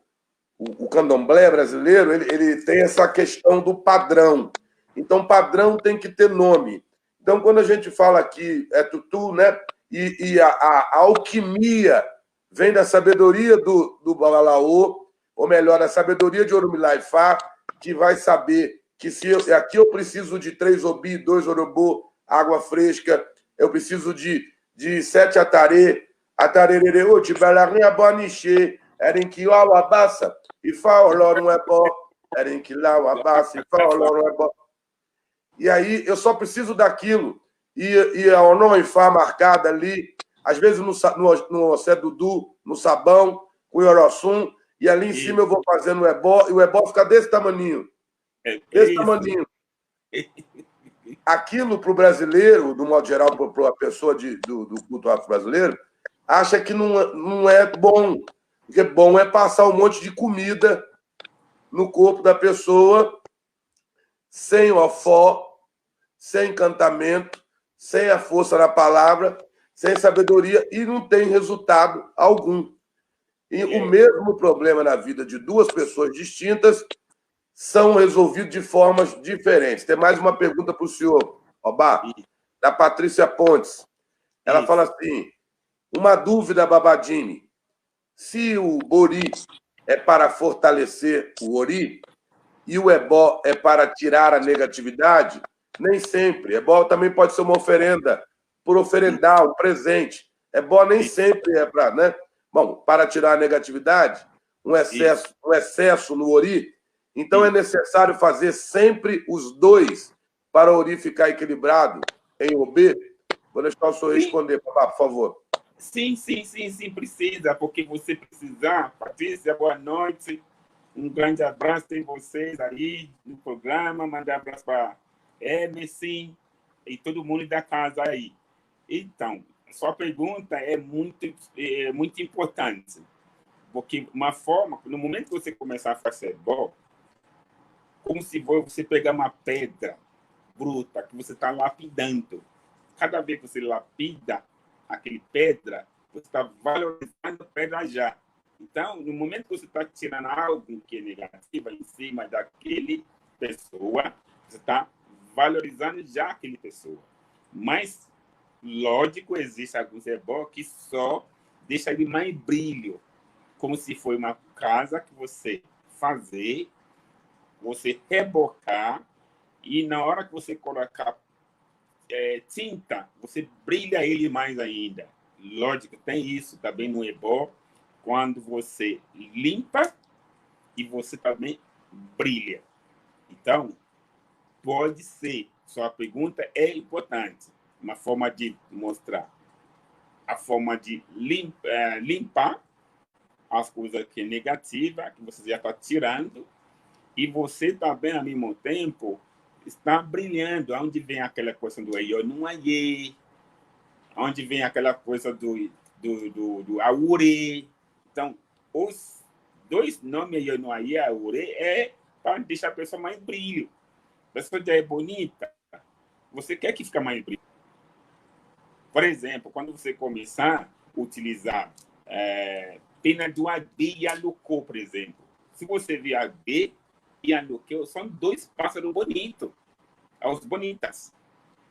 Speaker 2: candomblé brasileiro ele tem essa questão do padrão. Então, padrão tem que ter nome. Então, quando a gente fala aqui, é tutu, né? E a alquimia vem da sabedoria do Babalaô, ou melhor, a sabedoria de Orumilai-Fá, que vai saber que aqui eu preciso de 3 obi, 2 orobô, água fresca, eu preciso de 7 atarê, atarerereu, tibalarinha boniche, erenquiuau abassa, e faolorum é bom, erenquilau abassa, e faolorum é bom. E aí eu só preciso daquilo. E a Onon e Fá marcada ali, às vezes no Océ Dudu, no sabão, com o Iorossum, e ali em cima eu vou fazendo o ebó, e o ebó fica desse tamaninho. Tamaninho. Aquilo para o brasileiro, do modo geral, para a pessoa do culto afro-brasileiro, acha que não é bom. Porque bom é passar um monte de comida no corpo da pessoa, sem ofó, sem encantamento, sem a força da palavra, sem sabedoria, e não tem resultado algum. E o mesmo problema na vida de duas pessoas distintas são resolvidos de formas diferentes. Tem mais uma pergunta para o senhor, Obá, da Patrícia Pontes. Ela fala assim, uma dúvida, Babadini, se o Bori é para fortalecer o Ori e o Ebó é para tirar a negatividade, nem sempre. Ebó também pode ser uma oferenda, por oferendar, um presente. Ebó nem sempre é para, né? Bom, para tirar a negatividade, um excesso no Ori, então é necessário fazer sempre os dois para o Ori ficar equilibrado em OB? Vou deixar o senhor responder, papá, por favor.
Speaker 3: Sim, precisa, porque você precisar. Patrícia, boa noite. Um grande abraço em vocês aí no programa. Mandar abraço para Emerson e todo mundo da casa aí. Então, sua pergunta é muito importante. Porque uma forma, no momento que você começar a fazer bom, como se você pegar uma pedra bruta que você está lapidando. Cada vez que você lapida aquele pedra, você está valorizando a pedra já. Então, no momento que você está tirando algo que é negativo em cima daquele pessoa, você está valorizando já aquele pessoa. Mas, lógico, existe alguns ebó que só deixa ele mais brilho, como se foi uma casa que você fazer, você rebocar, e na hora que você colocar tinta, você brilha ele mais ainda. Lógico, tem isso também no ebó, quando você limpa e você também brilha. Então, pode ser, sua pergunta é importante, uma forma de mostrar, a forma de limpar as coisas que é negativa, que você já está tirando, E você também, ao mesmo tempo, está brilhando. Onde vem aquela coisa do eu não aí, onde vem aquela coisa do aure. Então, os dois nomes eu não aí, aure, é para deixar a pessoa mais brilho. A pessoa já é bonita, você quer que fique mais brilho. Por exemplo, quando você começar a utilizar pena do AB e alucô, por exemplo. Se você ver AB e alucô, são dois pássaros bonitos, os bonitas.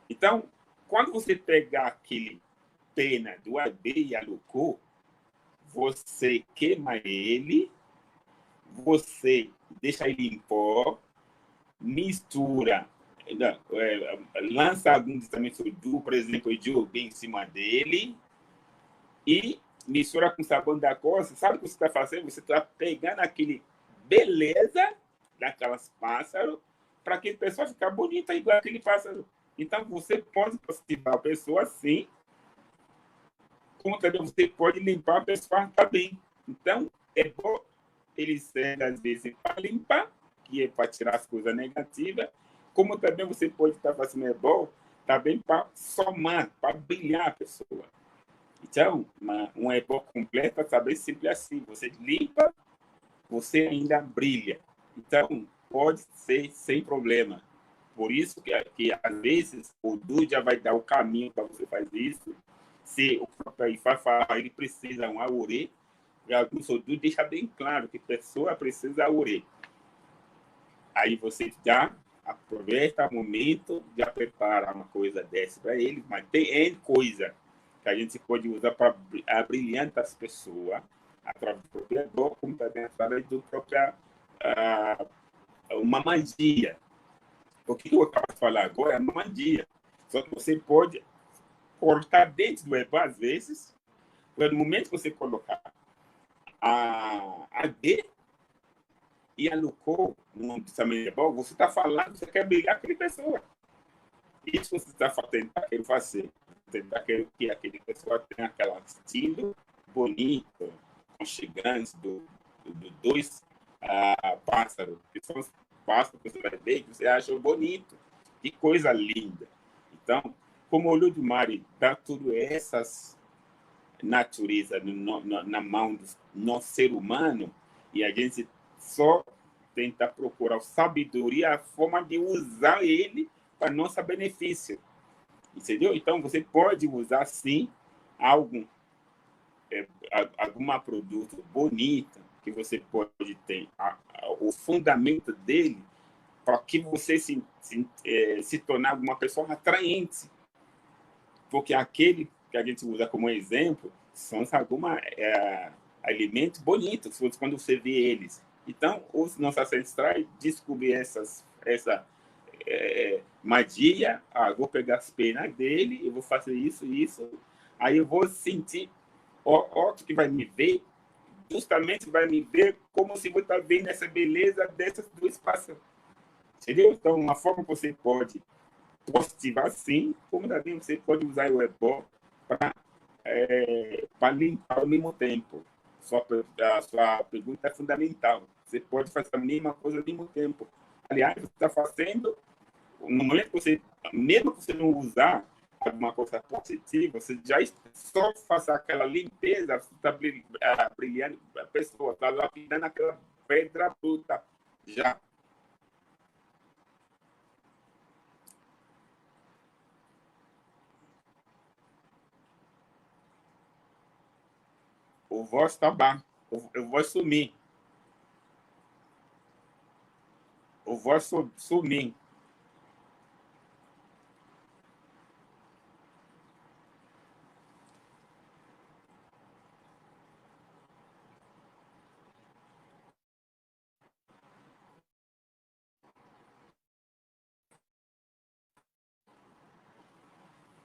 Speaker 3: Então, quando você pegar aquele pena do AB e alucô, você queima ele, você deixa ele em pó, mistura, lança algum desamento do, por exemplo, de bem em cima dele e mistura com sabão da costa. Sabe o que você está fazendo? Você está pegando aquele beleza daquelas pássaros para que a pessoa fique bonita igual aquele pássaro. Então, você pode positivar a pessoa assim, como também você pode limpar a pessoa também. Então, é bom ele ser, às vezes, para limpar, que é para tirar as coisas negativas, como também você pode estar fazendo bom também para somar, para brilhar a pessoa. Então, um ebó completa também simples assim. Você limpa, você ainda brilha. Então, pode ser sem problema. Por isso que às vezes, o Du já vai dar o caminho para você fazer isso. Se o próprio Ifá falar, ele precisa um aurê, o Du deixa bem claro que a pessoa precisa aurê. Aí você já aproveita o momento, já prepara uma coisa dessa para ele, mas tem N coisa que a gente pode usar para brilhantar as pessoas, através do próprio dor, como também através do próprio uma magia. O que eu acabo de falar agora é uma magia. Só que você pode cortar dentro do ebó, às vezes, no momento que você colocar a D e a Lucô no pensamento ebó, você está falando, você quer brigar com aquela pessoa. Isso você está tentando fazer. Tentar que aquele pessoa tenha aquele estilo bonito, aconchegante do dois pássaros, que são os pássaros que você vai ver, que você acha bonito. Que coisa linda. Então, como o Ludmari dá tudo essas natureza na mão do nosso ser humano, e a gente só tenta procurar sabedoria, a forma de usar ele para nosso benefício. Entendeu? Então, você pode usar, sim, algum produto bonito que você pode ter o fundamento dele para que você se tornar alguma pessoa atraente. Porque aquele que a gente usa como exemplo são alguns alimentos bonitos quando você vê eles. Então, os nossos ancestrais descobriram essa magia. Vou pegar as penas dele, eu vou fazer isso. Aí eu vou sentir outro que vai me ver, justamente vai me ver como se você está vendo essa beleza dessas duas pássaros. Entendeu? Então, uma forma que você pode positivar, sim, como também você pode usar o ebó para limpar ao mesmo tempo. A sua pergunta é fundamental. Você pode fazer a mesma coisa ao mesmo tempo. Aliás, você está fazendo, no momento que você, mesmo que você não usar alguma coisa positiva, você já só faz aquela limpeza, você está brilhando, a pessoa está lapidando aquela pedra bruta já. O voz está bom, eu vou sumir. O voz sumir.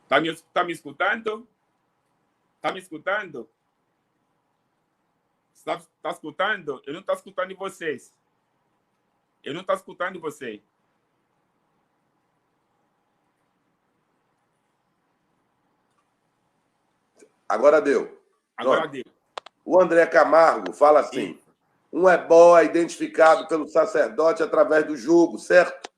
Speaker 3: Tá me escutando? Tá me escutando? Tá escutando? Eu não estou escutando vocês. Eu não estou escutando você.
Speaker 2: Agora deu.
Speaker 3: Agora
Speaker 2: Pronto.
Speaker 3: deu.
Speaker 2: O André Camargo fala assim: Um ebó é identificado pelo sacerdote através do jugo, certo?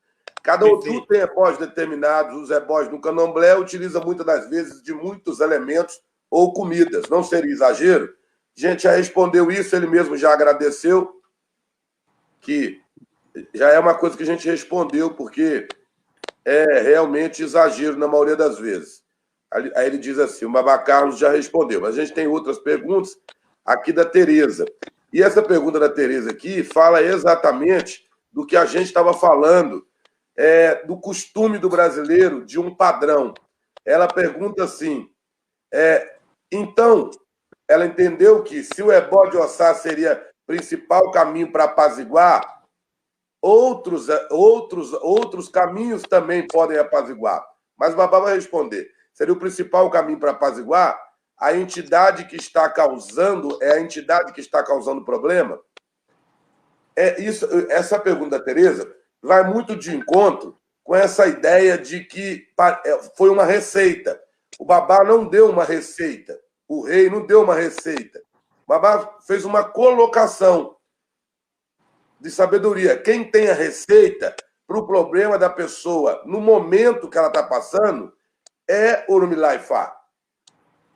Speaker 2: Cada Odum tem ebós determinados. Os ebós no candomblé utilizam muitas das vezes de muitos elementos ou comidas. Não seria exagero? A gente já respondeu isso, ele mesmo já agradeceu, que já é uma coisa que a gente respondeu, porque é realmente exagero na maioria das vezes. Aí ele diz assim, o Babá Carlos já respondeu, mas a gente tem outras perguntas aqui da Tereza. E essa pergunta da Tereza aqui fala exatamente do que a gente estava falando, do costume do brasileiro, de um padrão. Ela pergunta assim, então, ela entendeu que se o ebó de Ossá seria principal caminho para apaziguar, outros caminhos também podem apaziguar. Mas o Babá vai responder. Seria o principal caminho para apaziguar? A entidade que está causando, a entidade que está causando o problema? Essa pergunta da Tereza vai muito de encontro com essa ideia de que foi uma receita. O Babá não deu uma receita. O rei não deu uma receita. O Babá fez uma colocação de sabedoria. Quem tem a receita para o problema da pessoa no momento que ela está passando é Orumilá Ifá.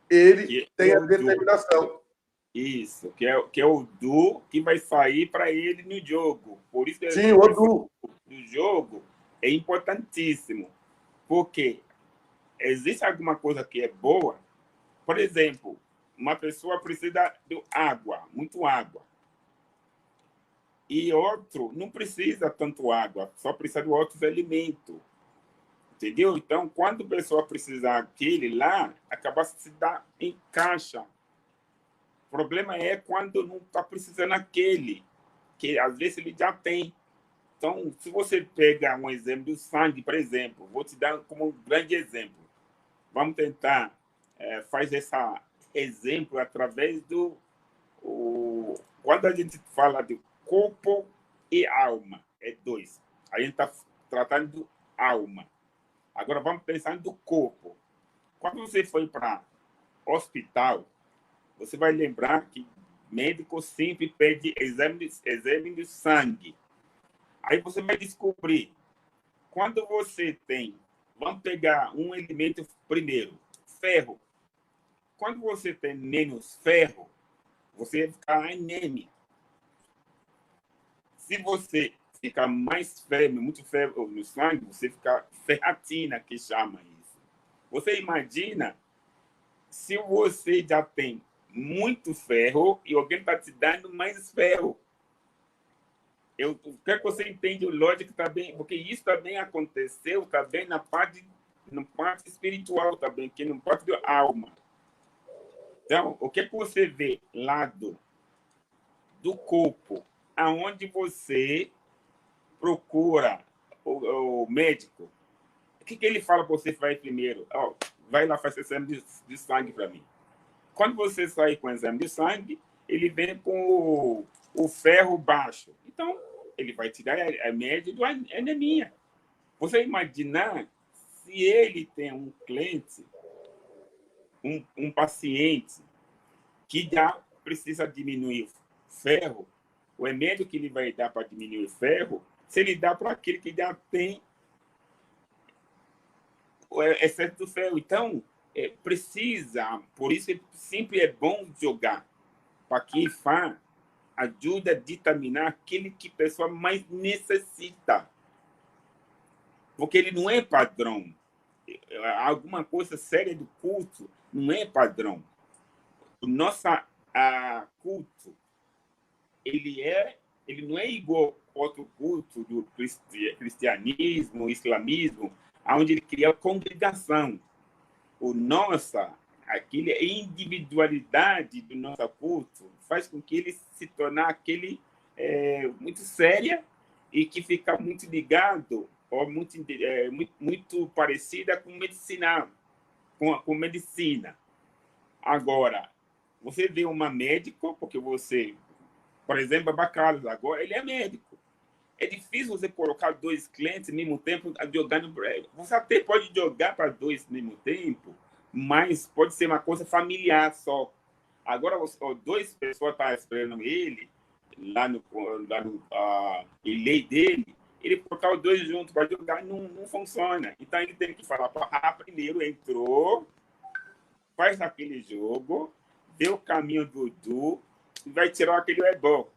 Speaker 2: Ele tem a determinação.
Speaker 3: Isso, que é o Du que vai sair para ele no jogo. Por isso que
Speaker 2: sim, o Du
Speaker 3: do jogo é importantíssimo. Porque existe alguma coisa que é boa. Por exemplo, uma pessoa precisa de água, muito água. E outro não precisa tanto água, só precisa de outros alimentos. Entendeu? Então, quando a pessoa precisar daquele lá, acaba se dar em caixa. O problema é quando não está precisando daquele, que às vezes ele já tem. Então, se você pega um exemplo do sangue, por exemplo, vou te dar como um grande exemplo. Vamos tentar fazer esse exemplo através do... quando a gente fala de corpo e alma, é dois. A gente está tratando de alma. Agora vamos pensar no corpo. Quando você foi para hospital, você vai lembrar que médico sempre pede exame de sangue. Aí você vai descobrir, quando você tem, vamos pegar um elemento primeiro, ferro. Quando você tem menos ferro, você vai ficar anêmico. Se você ficar mais ferro, muito ferro no sangue, você fica ferratina, que chama isso. Você imagina se você já tem muito ferro e alguém está te dando mais ferro. Eu quero que você entenda o lógico também, porque isso também aconteceu também na parte espiritual também, que não parte da alma. Então, o que você vê lá do corpo, aonde você procura o médico, o que ele fala para você fazer primeiro? Vai lá fazer exame de sangue para mim. Quando você sai com o exame de sangue, ele vem com o ferro baixo. Então, ele vai tirar a média da anemia. Você imaginar se ele tem um cliente, um paciente que já precisa diminuir o ferro, o remédio que ele vai dar para diminuir o ferro, se ele dá para aquele que já tem o excesso do ferro. Então, precisa, por isso sempre é bom jogar, para que ajuda a determinar aquele que a pessoa mais necessita. Porque ele não é padrão. Alguma coisa séria do culto não é padrão. O nosso culto, ele não é igual ao outro culto do cristianismo, islamismo, onde ele cria a congregação. O nosso, aquele individualidade do nosso culto faz com que ele se torne aquele muito séria e que fica muito ligado ou muito parecida com medicina, com medicina. Agora, você vê uma médico, porque você, por exemplo, Bacalos, agora ele é médico. É difícil você colocar dois clientes ao mesmo tempo jogando. Você até pode jogar para dois ao mesmo tempo, mas pode ser uma coisa familiar só. Agora, duas pessoas estão esperando ele, em lei dele, ele colocar os dois juntos para jogar, não funciona. Então, ele tem que falar para primeiro entrou, faz aquele jogo, vê o caminho do Du, vai tirar aquele ebó.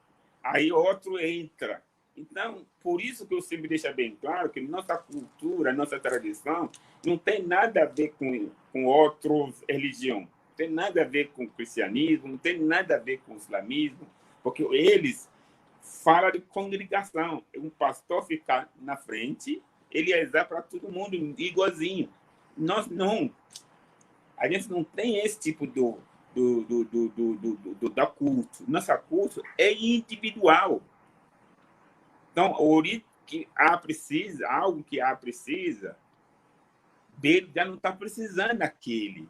Speaker 3: Aí outro entra. Então, por isso que eu sempre deixo bem claro que nossa cultura, nossa tradição, não tem nada a ver com outras religiões. Não tem nada a ver com o cristianismo, não tem nada a ver com o islamismo, porque eles falam de congregação. Um pastor fica na frente, ele é para todo mundo igualzinho. Nós não. A gente não tem esse tipo da culto. Nossa culto é individual. Então, algo que A precisa, B já não está precisando daquele.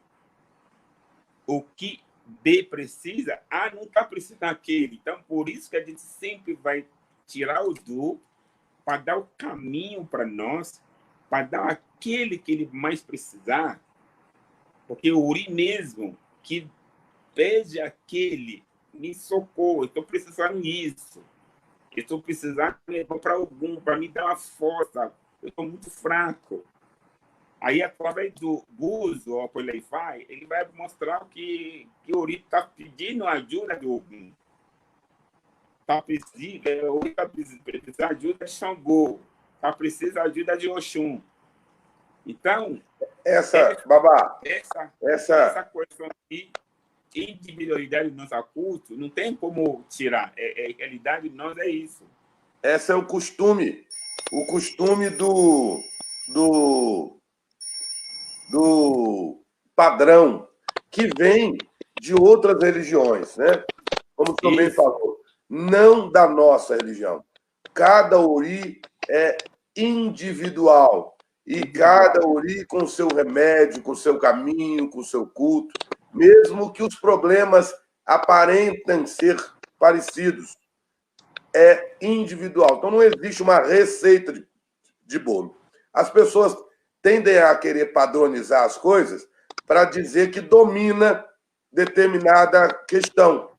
Speaker 3: O que B precisa, A não está precisando daquele. Então, por isso que a gente sempre vai tirar o Du para dar o caminho para nós, para dar aquele que ele mais precisar. Porque o Uri mesmo, que pede aquele, me socorro, eu estou precisando disso. Eu estou precisando levar para algum, para me dar uma força. Eu estou muito fraco. Aí, através do uso, ou por aí vai, ele vai mostrar que o Uri está pedindo ajuda de algum. O Uri está precisando de ajuda de Xangô. Está precisando de ajuda de Oxum. Então,
Speaker 2: Babá,
Speaker 3: essa questão de individualidade do nosso culto não tem como tirar. A realidade de nós é isso.
Speaker 2: Esse é o costume do padrão que vem de outras religiões, né? Como o senhor bem falou, não da nossa religião. Cada Uri é individual. E cada Uri com o seu remédio, com o seu caminho, com o seu culto, mesmo que os problemas aparentem ser parecidos, é individual. Então, não existe uma receita de bolo. As pessoas tendem a querer padronizar as coisas para dizer que domina determinada questão.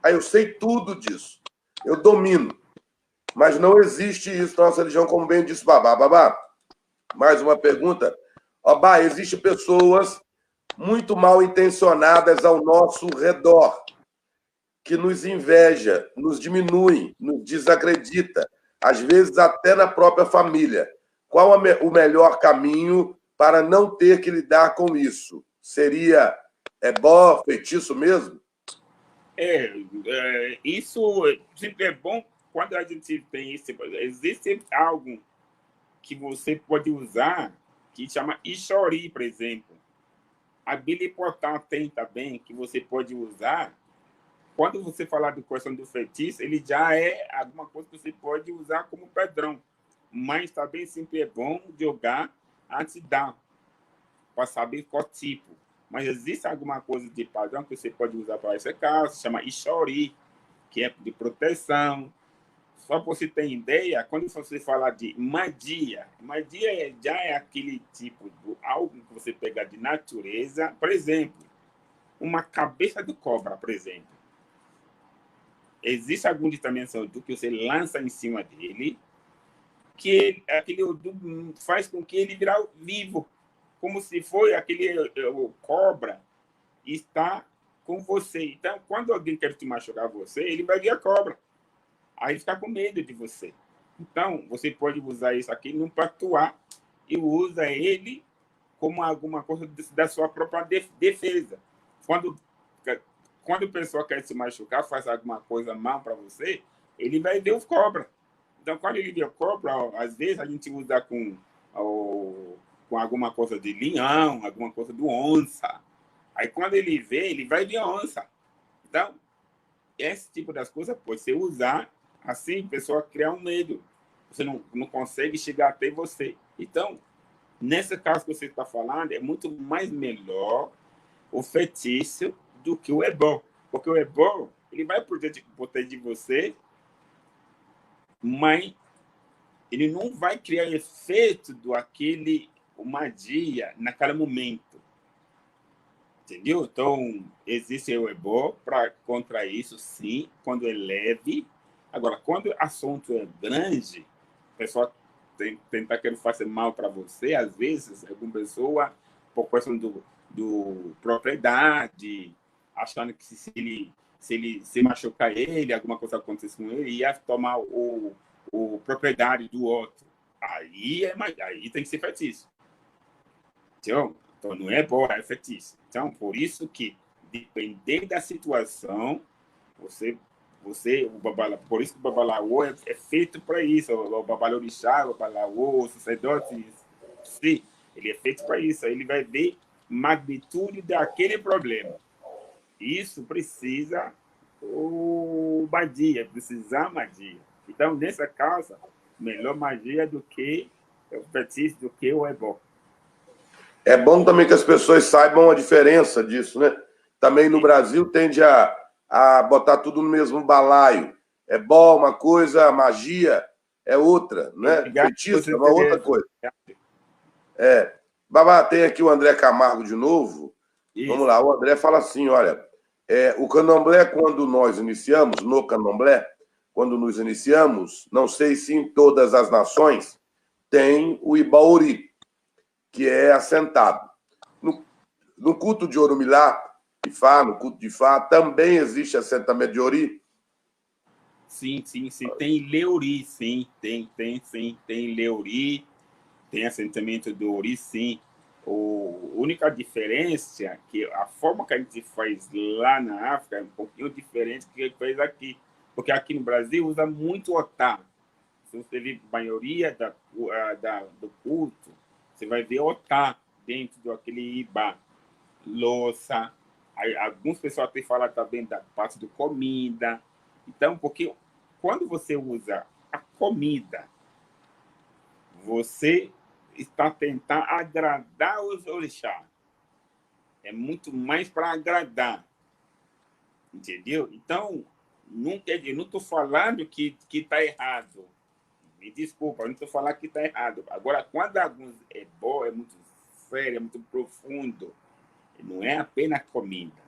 Speaker 2: Aí eu sei tudo disso. Eu domino. Mas não existe isso na nossa religião, como bem disse Babá. Babá, mais uma pergunta. Babá, existem pessoas muito mal intencionadas ao nosso redor, que nos inveja, nos diminui, nos desacredita, às vezes até na própria família. Qual o melhor caminho para não ter que lidar com isso? Seria ebó, feitiço mesmo?
Speaker 3: Isso sempre é bom quando a gente tem isso. Existe algo que você pode usar que chama Ixori, por exemplo. A Bíblia tem também que você pode usar. Quando você falar de questão do feitiço, ele já é alguma coisa que você pode usar como padrão. Mas também sempre é bom jogar antes de dar, para saber qual tipo. Mas existe alguma coisa de padrão que você pode usar para esse caso, se chama Ixori, que é de proteção. Só para você ter ideia, quando você falar de magia já é aquele tipo de algo que você pega de natureza. Por exemplo, uma cabeça de cobra, por exemplo. Existe algum dimensão do que você lança em cima dele, que aquele faz com que ele virar vivo, como se foi aquele cobra está com você. Então, quando alguém quer te machucar você, ele vai ver a cobra. Aí fica com medo de você. Então, você pode usar isso aqui não para atuar e usa ele como alguma coisa da sua própria defesa. Quando a pessoa quer se machucar, faz alguma coisa mal para você, ele vai ver os cobras. Então, quando ele vê o cobra, às vezes a gente usa com alguma coisa de leão, alguma coisa do onça. Aí, quando ele vê, ele vai ver a onça. Então, esse tipo das coisas pode ser usar assim, a pessoa criar um medo. Você não consegue chegar até você. Então, nesse caso que você está falando, é muito mais melhor o feitiço do que o ebó. Porque o ebó, ele vai proteger você, mas ele não vai criar efeito do aquele magia naquele momento. Entendeu? Então, existe o ebó contra isso, sim, quando é leve, Agora, quando o assunto é grande, o pessoal tenta querer fazer mal para você, às vezes, alguma pessoa, por questão do propriedade, achando que se machucar ele, alguma coisa acontece com ele, ia tomar o propriedade do outro. Aí tem que ser feitiço. Então, não é bom, é feitiço. Então, por isso que, dependendo da situação, por isso que o babalaô é feito para isso. O babalorixá, o babalaô, o sacerdote, sim, ele é feito para isso. Ele vai ver magnitude daquele problema. Isso precisa precisar magia. Então, nessa causa, melhor magia do que o feitiço, do que o ebó.
Speaker 2: É bom também que as pessoas saibam a diferença disso, né? Também no Brasil tende a botar tudo no mesmo balaio. É bom uma coisa, magia é outra, né? Feitiço é uma outra coisa. Babá, tem aqui o André Camargo de novo. Isso. Vamos lá, o André fala assim, olha, o candomblé, quando nós iniciamos, no candomblé, quando nos iniciamos, não sei se em todas as nações, tem o Ibauri, que é assentado. No culto de Orumilá, Ifá, no culto de Ifá, também existe assentamento de Ori?
Speaker 3: Sim. Tem Leuri, sim. Tem Leuri, tem assentamento do Ori, sim. A única diferença é que a forma que a gente faz lá na África é um pouquinho diferente do que a gente faz aqui. Porque aqui no Brasil usa muito otá. Se você vê a maioria do culto, você vai ver otá dentro daquele ibá. Louça. Algumas pessoas até falam também da parte da comida. Então, porque quando você usa a comida, você está tentando agradar os orixás. É muito mais para agradar. Entendeu? Então, não estou falando que está errado. Me desculpa, eu não estou falando que está errado. Agora, quando alguns é bom, é muito sério, é muito profundo, não é apenas comida,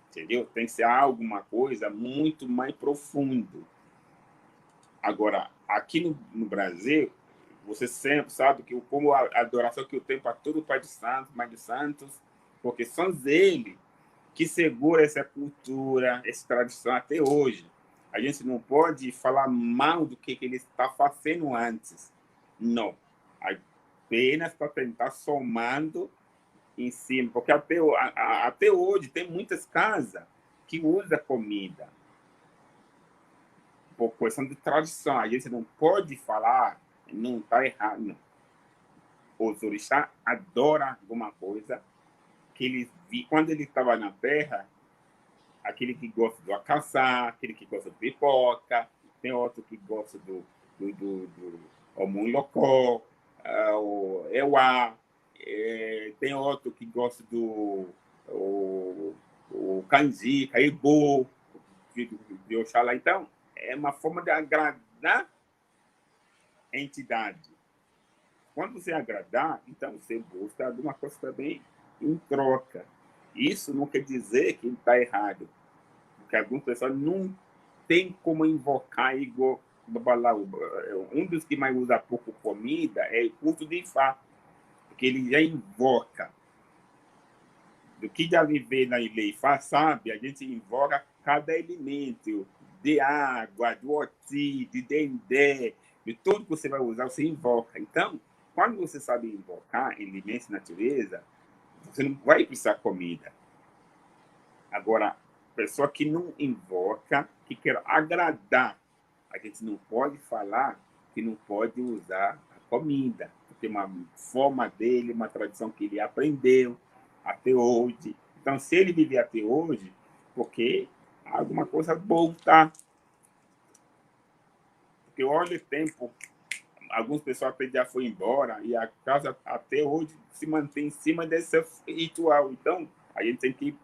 Speaker 3: entendeu? Tem que ser alguma coisa muito mais profundo. Agora, aqui no Brasil, você sempre sabe que como a adoração que eu tenho para todo o Pai dos Santos, Mãe dos Santos, porque são eles que seguram essa cultura, essa tradição até hoje. A gente não pode falar mal do que ele está fazendo antes. Não. Apenas para tentar somando em cima, porque até hoje tem muitas casas que usam comida por questão de tradição. A gente não pode falar, não está errado, não. Os orixás adoram alguma coisa que eles quando ele estava na terra, aquele que gosta do acaçá, aquele que gosta de pipoca, tem outro que gosta do Omunlocó, o Euá, tem outro que gosta do canjica, Caibo, de Oxalá. Então, é uma forma de agradar a entidade. Quando você agradar, então você busca alguma coisa também em troca. Isso não quer dizer que está errado, porque algumas pessoas não tem como invocar igual Babalaú. Um dos que mais usa pouco comida é o culto de Ifá, porque ele já invoca. Do que já viver na ilha Ifá, sabe? A gente invoca cada elemento, de água, do oti, de dendê, de tudo que você vai usar, você invoca. Então, quando você sabe invocar elementos de natureza, você não vai precisar de comida. Agora, pessoa que não invoca, que quer agradar, a gente não pode falar que não pode usar a comida, porque é uma forma dele, uma tradição que ele aprendeu até hoje. Então, se ele viver até hoje, porque alguma coisa boa tá. Porque olha o tempo, algumas pessoas até já foram embora e a casa até hoje se mantém em cima desse ritual. Então, a gente tem que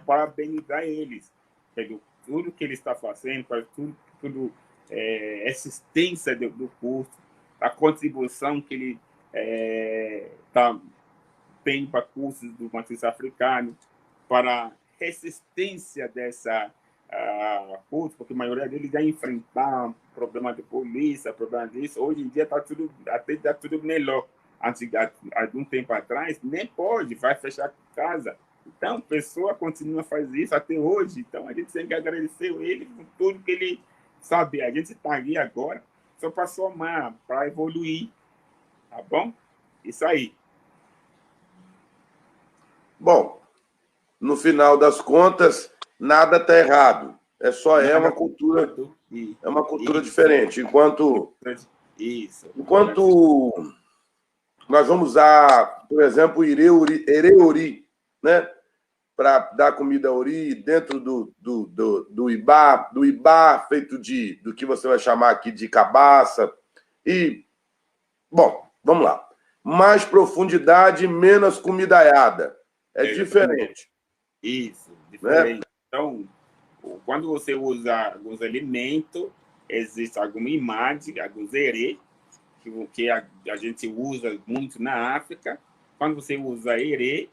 Speaker 3: parabenizar eles pelo tudo que ele está fazendo, para tudo existência do curso, a contribuição que ele tem para cursos do matriz africano, para a resistência dessa curtos, porque a maioria deles já enfrentar problema de polícia, problema disso. Hoje em dia está tudo melhor. Antes, há um tempo atrás, nem pode, vai fechar casa. Então, a pessoa continua a fazer isso até hoje. Então, a gente tem que agradecer ele por tudo que ele sabe. A gente está ali agora só para somar, para evoluir. Tá bom? Isso aí.
Speaker 2: Bom, no final das contas, nada está errado. É uma cultura, diferente. Enquanto nós vamos usar, por exemplo, o ereori, né? Para dar comida a ori dentro do ibá feito do que você vai chamar aqui de cabaça. E, bom, vamos lá. Mais profundidade, menos comidaiada. É diferente.
Speaker 3: Isso, diferente. Né? Então, quando você usa alguns alimentos, existe alguma imagem, alguns herê, que a gente usa muito na África. Quando você usa herê,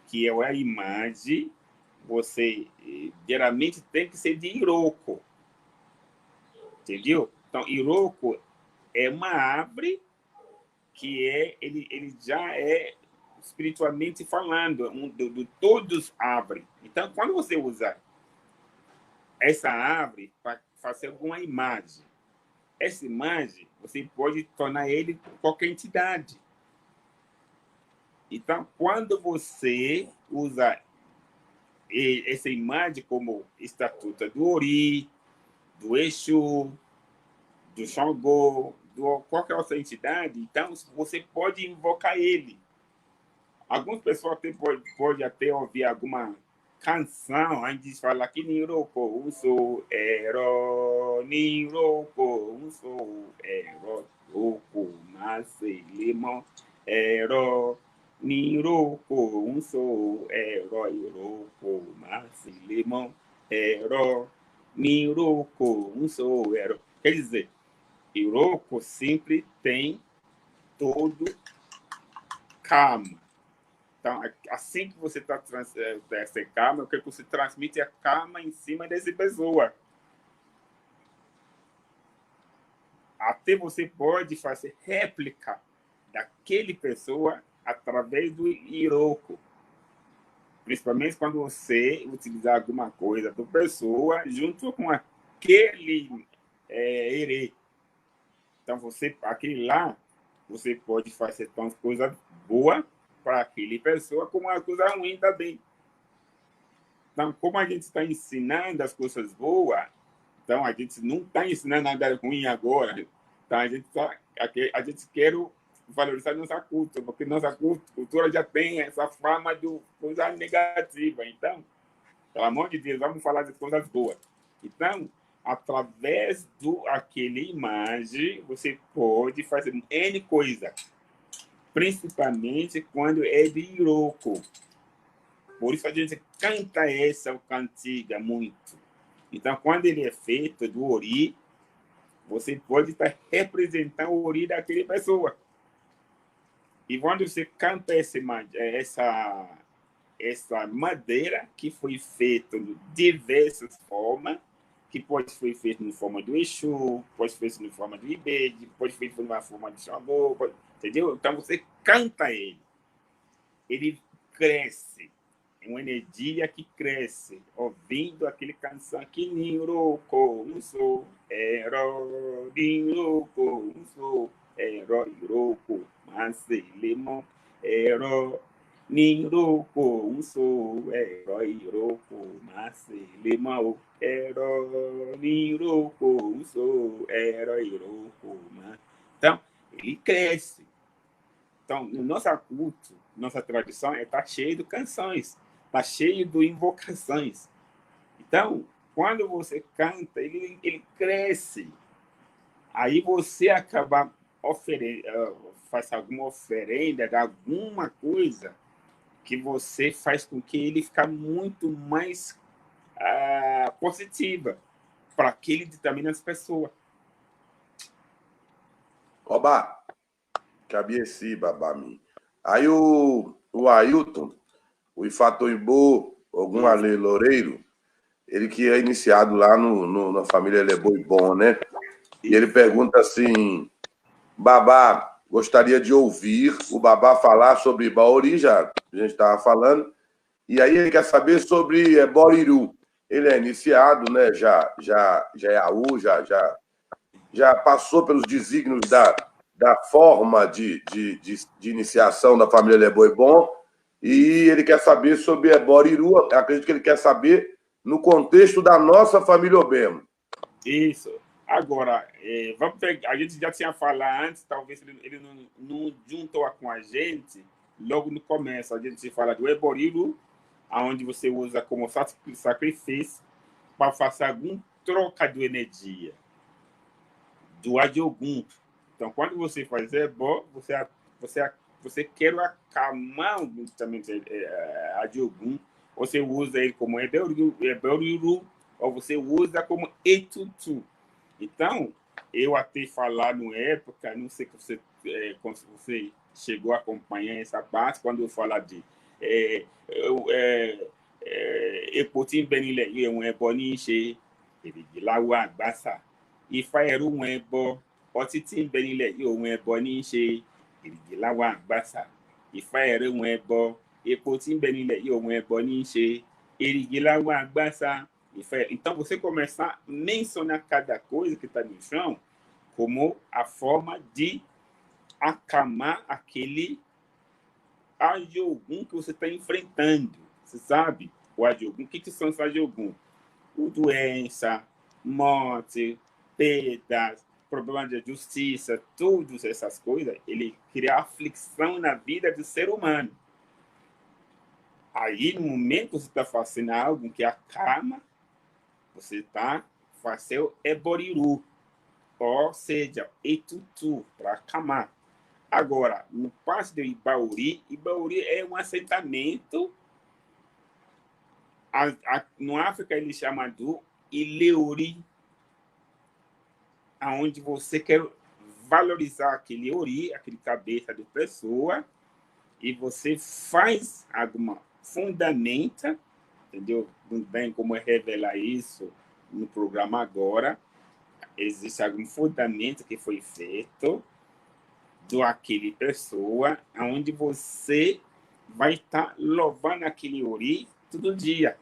Speaker 3: que é a imagem, você geralmente tem que ser de Iroko. Entendeu? Então, Iroko é uma árvore que ele já é espiritualmente falando, de todos árvores. Então, quando você usa essa árvore para fazer alguma imagem, essa imagem você pode tornar ele qualquer entidade. Então, quando você usa essa imagem como estatuta do Ori, do Exu, do Xangô, de qualquer outra entidade, então você pode invocar ele. Algumas pessoas pode até ouvir alguma canção, a gente fala que Niroko, sou ero, Niroko, sou ero, Roko, nasce limão, ero, Niroko, sou ero, Roko, nasce limão, ero, Niroko, sou ero. Quer dizer, Iroko sempre tem todo calma. Então, assim que você está essa calma, eu quero que você transmite a calma em cima dessa pessoa. Até você pode fazer réplica daquele pessoa através do Iroko. Principalmente quando você utilizar alguma coisa da pessoa junto com aquele herê. Então, aquele lá, você pode fazer tantas coisas boas para aquele pessoa como uma coisa ruim também. Então, como a gente está ensinando as coisas boas, então a gente não está ensinando nada ruim agora. Então, a gente quer valorizar nossa cultura, porque nossa cultura já tem essa fama de coisa negativa. Então, pelo amor de Deus, vamos falar de coisas boas. Então, através daquela imagem, você pode fazer N coisa, principalmente quando é de Iroko. Por isso a gente canta essa cantiga muito. Então, quando ele é feito do Ori, você pode estar representando o Ori daquela pessoa. E quando você canta essa madeira que foi feita de diversas formas, que pode ser feito na forma do Exu, pode ser feito na forma do Ibede, pode ser feito na forma de Xangô, entendeu? Então você canta ele. Ele cresce. É uma energia que cresce, ouvindo aquele canção que Niroko, sou, ero, Niroko, sou, ero, Iroko, Mase, Lemon, ero, Niroko, sou, ero, Iroko, Mase, Lemon, ero, Niroko, sou, ero, Iroko, Mase. Então, ele cresce. Então, no nosso culto, nossa tradição está cheio de canções, está cheio de invocações. Então, quando você canta, ele cresce. Aí você acaba faz alguma oferenda de alguma coisa que você faz com que ele fique muito mais positiva para aquele determinado pessoa.
Speaker 2: Oba! Cabieci, babami. Aí o Ailton, o Ifatoibo, algum Ale Loureiro, ele que é iniciado lá na família Leboibon, né? E ele pergunta assim, Babá, gostaria de ouvir o Babá falar sobre Baori, já a gente estava falando, e aí ele quer saber sobre Boriru. Ele é iniciado, né? Já é AU, já passou pelos desígnios da forma de iniciação da família Leboibon, e ele quer saber sobre Boriru. Acredito que ele quer saber no contexto da nossa família Obemo.
Speaker 3: Isso. Agora, vamos pegar, a gente já tinha falado antes, talvez ele não juntou com a gente, logo no começo, a gente fala do Eboriru, onde você usa como sacrifício para fazer algum troca de energia, do Adiogun. Então, quando você faz Ebó, você quer acalmar também Adiogun, você usa ele como Eboriru, ou você usa como Etutu. Então, eu até falar na época, não sei se você chegou a acompanhar essa parte, quando eu falar de Epotim Benile, um Eboniche, ele de lá o Agbassa, e Faeru um Ebo, Otitim Benile, um Eboniche, ele de lá o Agbassa, e Faeru um Ebo, Epotim Benile, um Eboniche, ele de lá o Agbassa. Então, você começar a mencionar cada coisa que está no chão como a forma de acalmar aquele Adiogun que você está enfrentando. Você sabe o Adiogun? O que são os Adiogun? Doença, morte, perdas, problema de justiça, todas essas coisas, ele cria aflição na vida do ser humano. Aí, no momento que você está fazendo algo que acalma, você está fazendo Eboriru, ou seja, Etutu, para acalmar. Agora, no passo de Ibauri é um assentamento, no África ele chama de Ileori, onde você quer valorizar aquele ori, aquele cabeça de pessoa, e você faz alguma fundamenta, entendeu? Não bem como revelar isso no programa agora. Existe algum fundamento que foi feito do aquele pessoa, onde você vai estar louvando aquele ori todo dia.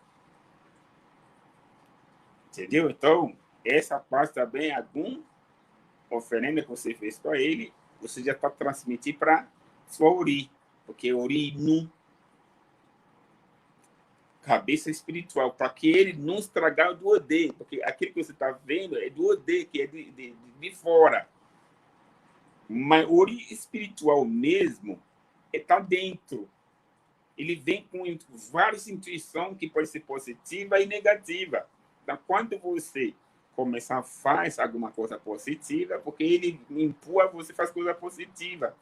Speaker 3: Entendeu? Então, essa parte também, algum oferenda que você fez para ele, você já está transmitindo para sua ori, porque ori não cabeça espiritual, para que ele não estragar do Odê, porque aquilo que você está vendo é do Odê, que é de fora. Mas o ori espiritual mesmo está dentro. Ele vem com várias intuições que pode ser positiva e negativa. Então, quando você começar a fazer alguma coisa positiva, porque ele empurra você faz coisa positiva.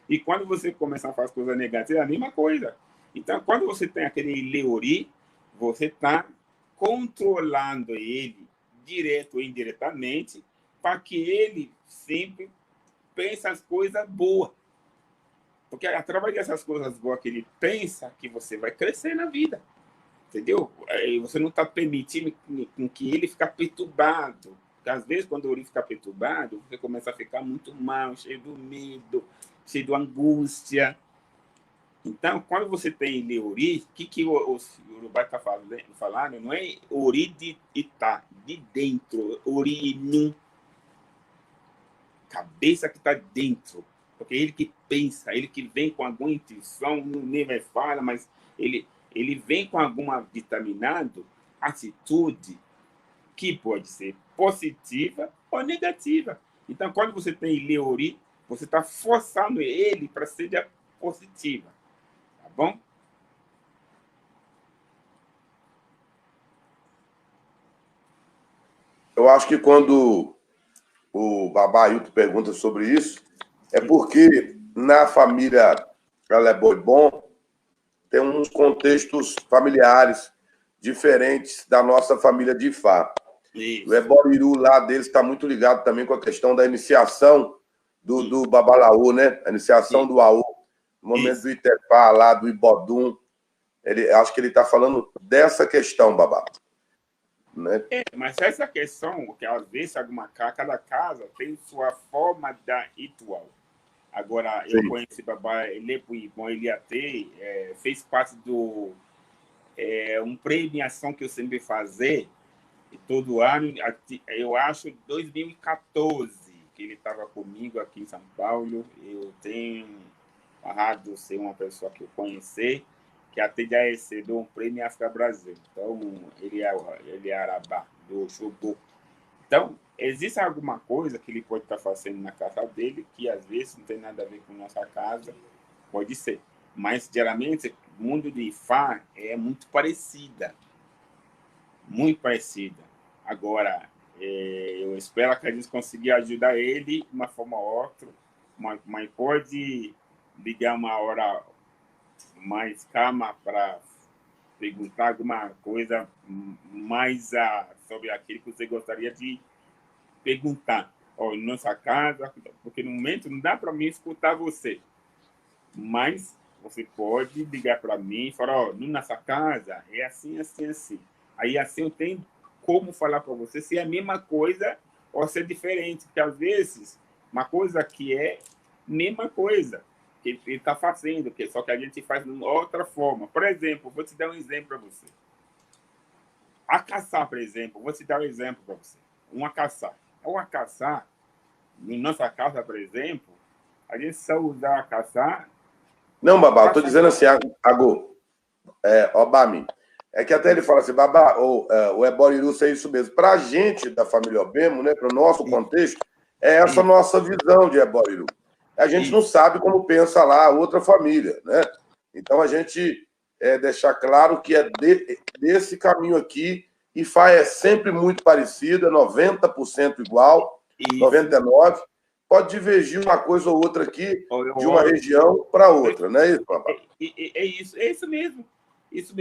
Speaker 3: E quando você começar a fazer coisa negativa, é a mesma coisa. Então, quando você tem aquele leori, você está controlando ele, direto ou indiretamente, para que ele sempre pense as coisas boas. Porque através dessas coisas boas que ele pensa, que você vai crescer na vida. Entendeu? Aí você não está permitindo que ele fique perturbado. Porque às vezes, quando ele fica perturbado, você começa a ficar muito mal, cheio do medo, cheio de angústia. Então, quando você tem Leori, o que o Urubá está falando? Não é Ori de Itá, de dentro, Ori Inum. Cabeça que está dentro. Porque ele que pensa, ele que vem com alguma intuição, nem vai falar, mas ele vem com alguma vitaminado atitude que pode ser positiva ou negativa. Então, quando você tem Leori, você está forçando ele para ser positiva. Tá bom?
Speaker 2: Eu acho que quando o Babá Ailton pergunta sobre isso, é porque na família Leboibon tem uns contextos familiares diferentes da nossa família de Ifá. O Eboriru lá deles está muito ligado também com a questão da iniciação do Babalaú, né? A iniciação do Aú. No momento do Itepá, lá do Ibodum. Acho que ele está falando dessa questão, Babá. né?
Speaker 3: Mas essa questão, que às vezes cada casa tem sua forma da ritual. Agora, eu
Speaker 2: Sim.
Speaker 3: conheci o babá, ele bom, ele até fez parte do uma premiação que eu sempre fazer, e todo ano, eu acho 2014, que ele estava comigo aqui em São Paulo. Eu tenho honrado ser uma pessoa que eu conheci, que até já recebeu um prêmio África Brasil. Então, ele é Arabá, do Xogô. Então, existe alguma coisa que ele pode estar fazendo na casa dele, que às vezes não tem nada a ver com nossa casa, pode ser. Mas, geralmente, o mundo de Ifá é muito parecida. Muito parecida. Agora, eu espero que a gente consiga ajudar ele de uma forma ou outra, mas pode ligar uma hora mais calma para perguntar alguma coisa mais sobre aquilo que você gostaria de perguntar. Em nossa casa, porque no momento não dá para mim escutar você, mas você pode ligar para mim e falar, nossa casa é assim, assim, assim. Aí assim eu tenho como falar para você se é a mesma coisa ou se é diferente, porque às vezes uma coisa que é mesma coisa que ele está fazendo, só que a gente faz de outra forma. Por exemplo, vou te dar um exemplo para você. A caçar, por exemplo, vou te dar um exemplo para você. Uma caçar, na nossa casa, por exemplo, a gente só usa a caçar.
Speaker 2: Não, babá, eu tô dizendo assim, Agô, Obami, é que até ele fala assim, babá, o Eboriru é isso mesmo. Para a gente da família Obemo, né, para o nosso contexto, é essa nossa visão de Eboriru. A gente não sabe como pensa lá a outra família, né? Então a gente deixar claro que é desse caminho aqui, Ifá é sempre muito parecida, 90% igual, isso. 99%. Pode divergir uma coisa ou outra aqui de uma região para outra, não é isso, papai?
Speaker 3: É isso mesmo. Isso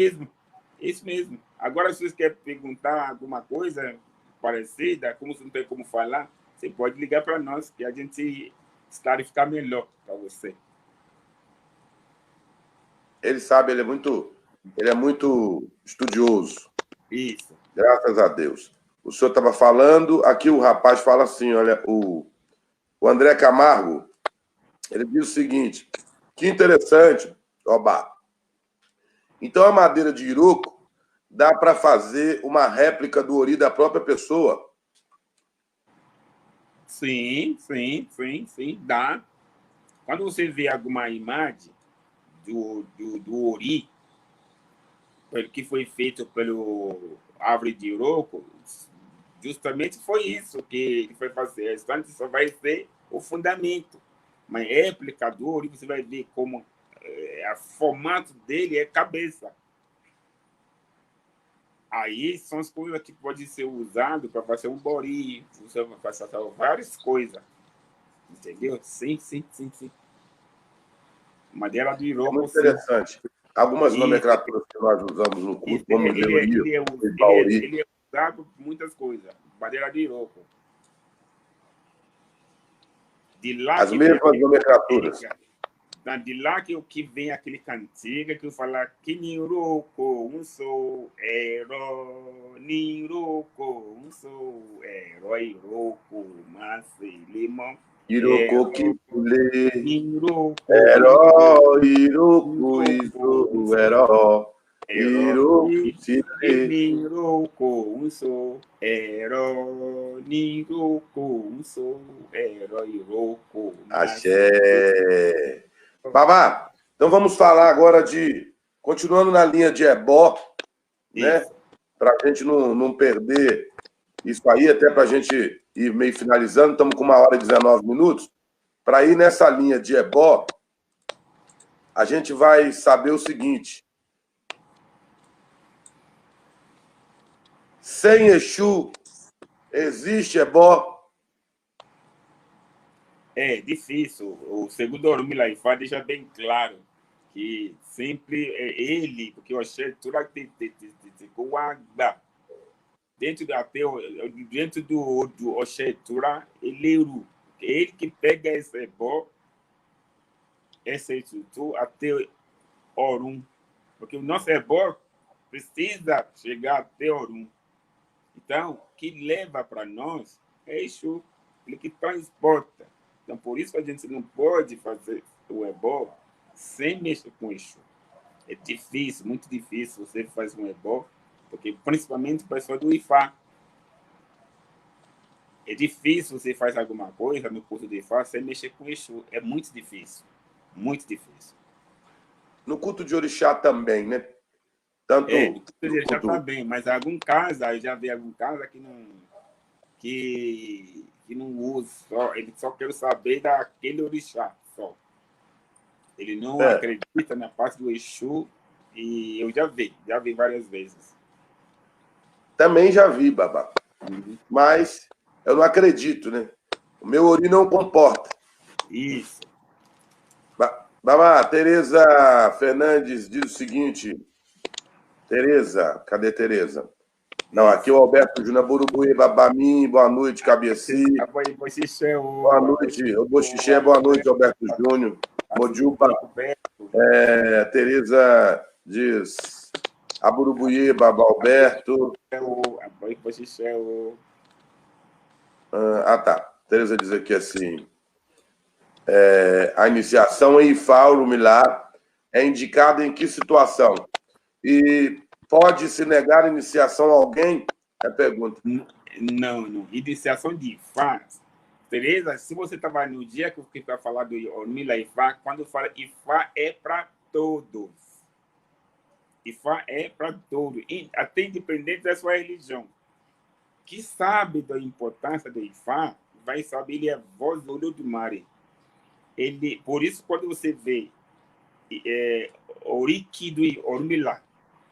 Speaker 3: mesmo. Agora, se você quer perguntar alguma coisa parecida, como você não tem como falar, você pode ligar para nós, que a gente clarificar melhor para você.
Speaker 2: Ele sabe, ele é muito estudioso.
Speaker 3: Isso.
Speaker 2: Graças a Deus. O senhor estava falando, aqui o rapaz fala assim, olha, o André Camargo, ele diz o seguinte, que interessante, Obá. Então a madeira de Iroko dá para fazer uma réplica do ori da própria pessoa?
Speaker 3: Sim, dá. Quando você vê alguma imagem do ori, que foi feito pelo árvore de Iroko, justamente foi isso que ele foi fazer. A história só vai ser o fundamento. Mas réplica do ori, você vai ver como o formato dele é cabeça. Aí são as coisas que podem ser usadas para fazer um bori, para fazer várias coisas. Entendeu? Sim. Madeira de Iroko.
Speaker 2: É muito interessante. Algumas nomenclaturas que nós usamos no curso, como
Speaker 3: ele é usado por muitas coisas. Madeira de Iroko. De lá
Speaker 2: as mesmas nomenclaturas.
Speaker 3: De lá que vem aquele cantiga que fala que Niroko, um sou herói, Niroko, um sou herói, Iroko, mas limão.
Speaker 2: Iroko Kile,
Speaker 3: Niroko,
Speaker 2: herói, Iroko, isso, herói. Iroko Kile,
Speaker 3: Niroko, um sou herói, Niroko, um sou herói, Iroko.
Speaker 2: Axé. Babá, então vamos falar agora continuando na linha de ebó, né? Para a gente não perder isso aí, até para a gente ir meio finalizando, estamos com 1h19. Para ir nessa linha de ebó, a gente vai saber o seguinte. Sem Exu, existe ebó?
Speaker 3: É difícil. O segundo Orumi lá em Fá deixa bem claro que sempre é ele, porque o Axé tudo tem guarda dentro do Axé Tura, ele é ele que pega esse ebó, esse estrutura até Orum, porque o nosso ebó precisa chegar até Orum. Então, o que leva para nós é Exu, ele que transporta. Então, por isso que a gente não pode fazer o ebó sem mexer com Exu. É difícil, muito difícil você fazer um ebó, porque principalmente o pessoal do Ifá. É difícil você fazer alguma coisa no curso de Ifá sem mexer com Exu. É muito difícil. Muito difícil.
Speaker 2: No culto de orixá também, né? Tanto
Speaker 3: já está bem, mas algum caso, eu já vi algum caso que não usa, ele só quer saber daquele orixá só. Ele não acredita na parte do Exu, e eu já vi várias vezes.
Speaker 2: Também já vi, Babá. Mas eu não acredito, né? O meu ori não comporta.
Speaker 3: Isso.
Speaker 2: Babá, Tereza Fernandes diz o seguinte. Tereza, cadê Tereza? Não, aqui é o Alberto Júnior Burubuí, Babamim, boa noite, Cabeci. Boa noite, o Boxixé, boa noite, Alberto Júnior. Mojuba. Tereza diz, Aburubuí, Babá Alberto. Tá. Tereza diz aqui assim, a iniciação em Ifá, Urumilá, é indicada em que situação? E pode se negar a iniciação a alguém? É a pergunta.
Speaker 3: Não. Iniciação de Ifá. Tereza, se você estava no dia que eu fiquei para falar do Orumilá Ifá, quando fala Ifá é para todos. Ifá é para todos, até independente da sua religião. Que sabe da importância do Ifá, vai saber, ele é voz do Olodumare. Por isso, quando você vê Oriki do Orumilá,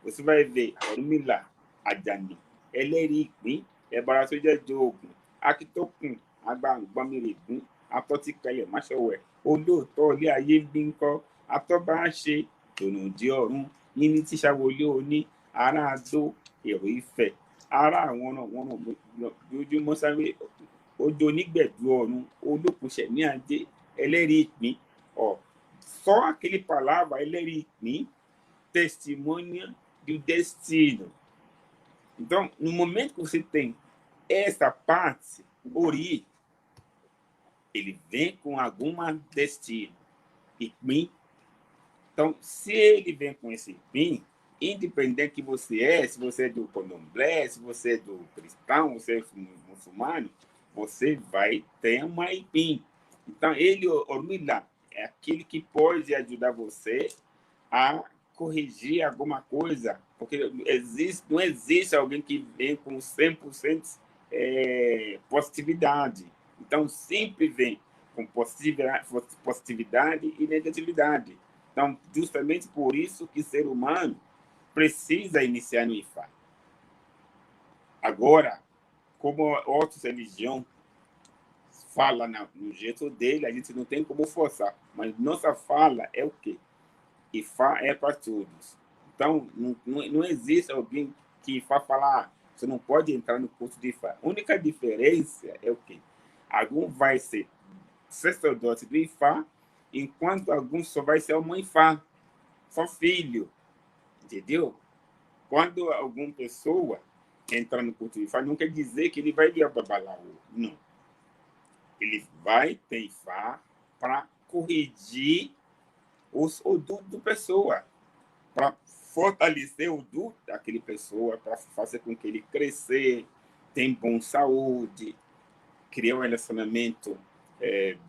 Speaker 3: você vai ver Orumilá, Ajani, Elerikun, Ebarasoja Jogun, Akitokun, Agbamirigun, Atọ́tíkalẹ̀ Máṣọ̀wẹ̀, Olóòótọ́ ilé ayé ń bí ń kọ́, Atọ́ba ṣe, Tònùdí ọ̀run, Yíní tíṣàwọlé oní, ará Adó, Èrò Ifẹ̀, ará àwọn ọ̀nà lójúmọ́ sáré, Ojo onígbẹ̀dú ọ̀run, Olókùnṣẹ̀ ní Ajé, Ẹlẹ́rìí ìpín, só aquele palavra, Ẹlẹ́rìí ìpín, testemunha do destino. Então, no momento que você tem essa parte, Ori, ele vem com alguma destino. Ipim. Então, se ele vem com esse Ipim, independente que você se você é do candomblé, se você é do cristão, você é muçulmano, você vai ter uma Ipim. Então, ele, Orumilá, é aquele que pode ajudar você a corrigir alguma coisa, porque não existe alguém que vem com 100% positividade. Então, sempre vem com positividade e negatividade. Então, justamente por isso que o ser humano precisa iniciar no Ifá. Agora, como outras religiões falam no jeito dele, a gente não tem como forçar. Mas nossa fala é o quê? Ifá é para todos. Então, não existe alguém que Ifá falar, você não pode entrar no curso de Ifá. A única diferença é o quê? Algum vai ser sacerdote do Ifá, enquanto alguns só vai ser uma Ifá, só filho. Entendeu? Quando alguma pessoa entra no curso de Ifá, não quer dizer que ele vai ir a Babalaú. Não. Ele vai ter Ifá para corrigir o Odu da pessoa, para fortalecer o Odu daquele pessoa, para fazer com que ele crescer, tenha boa saúde, criar um relacionamento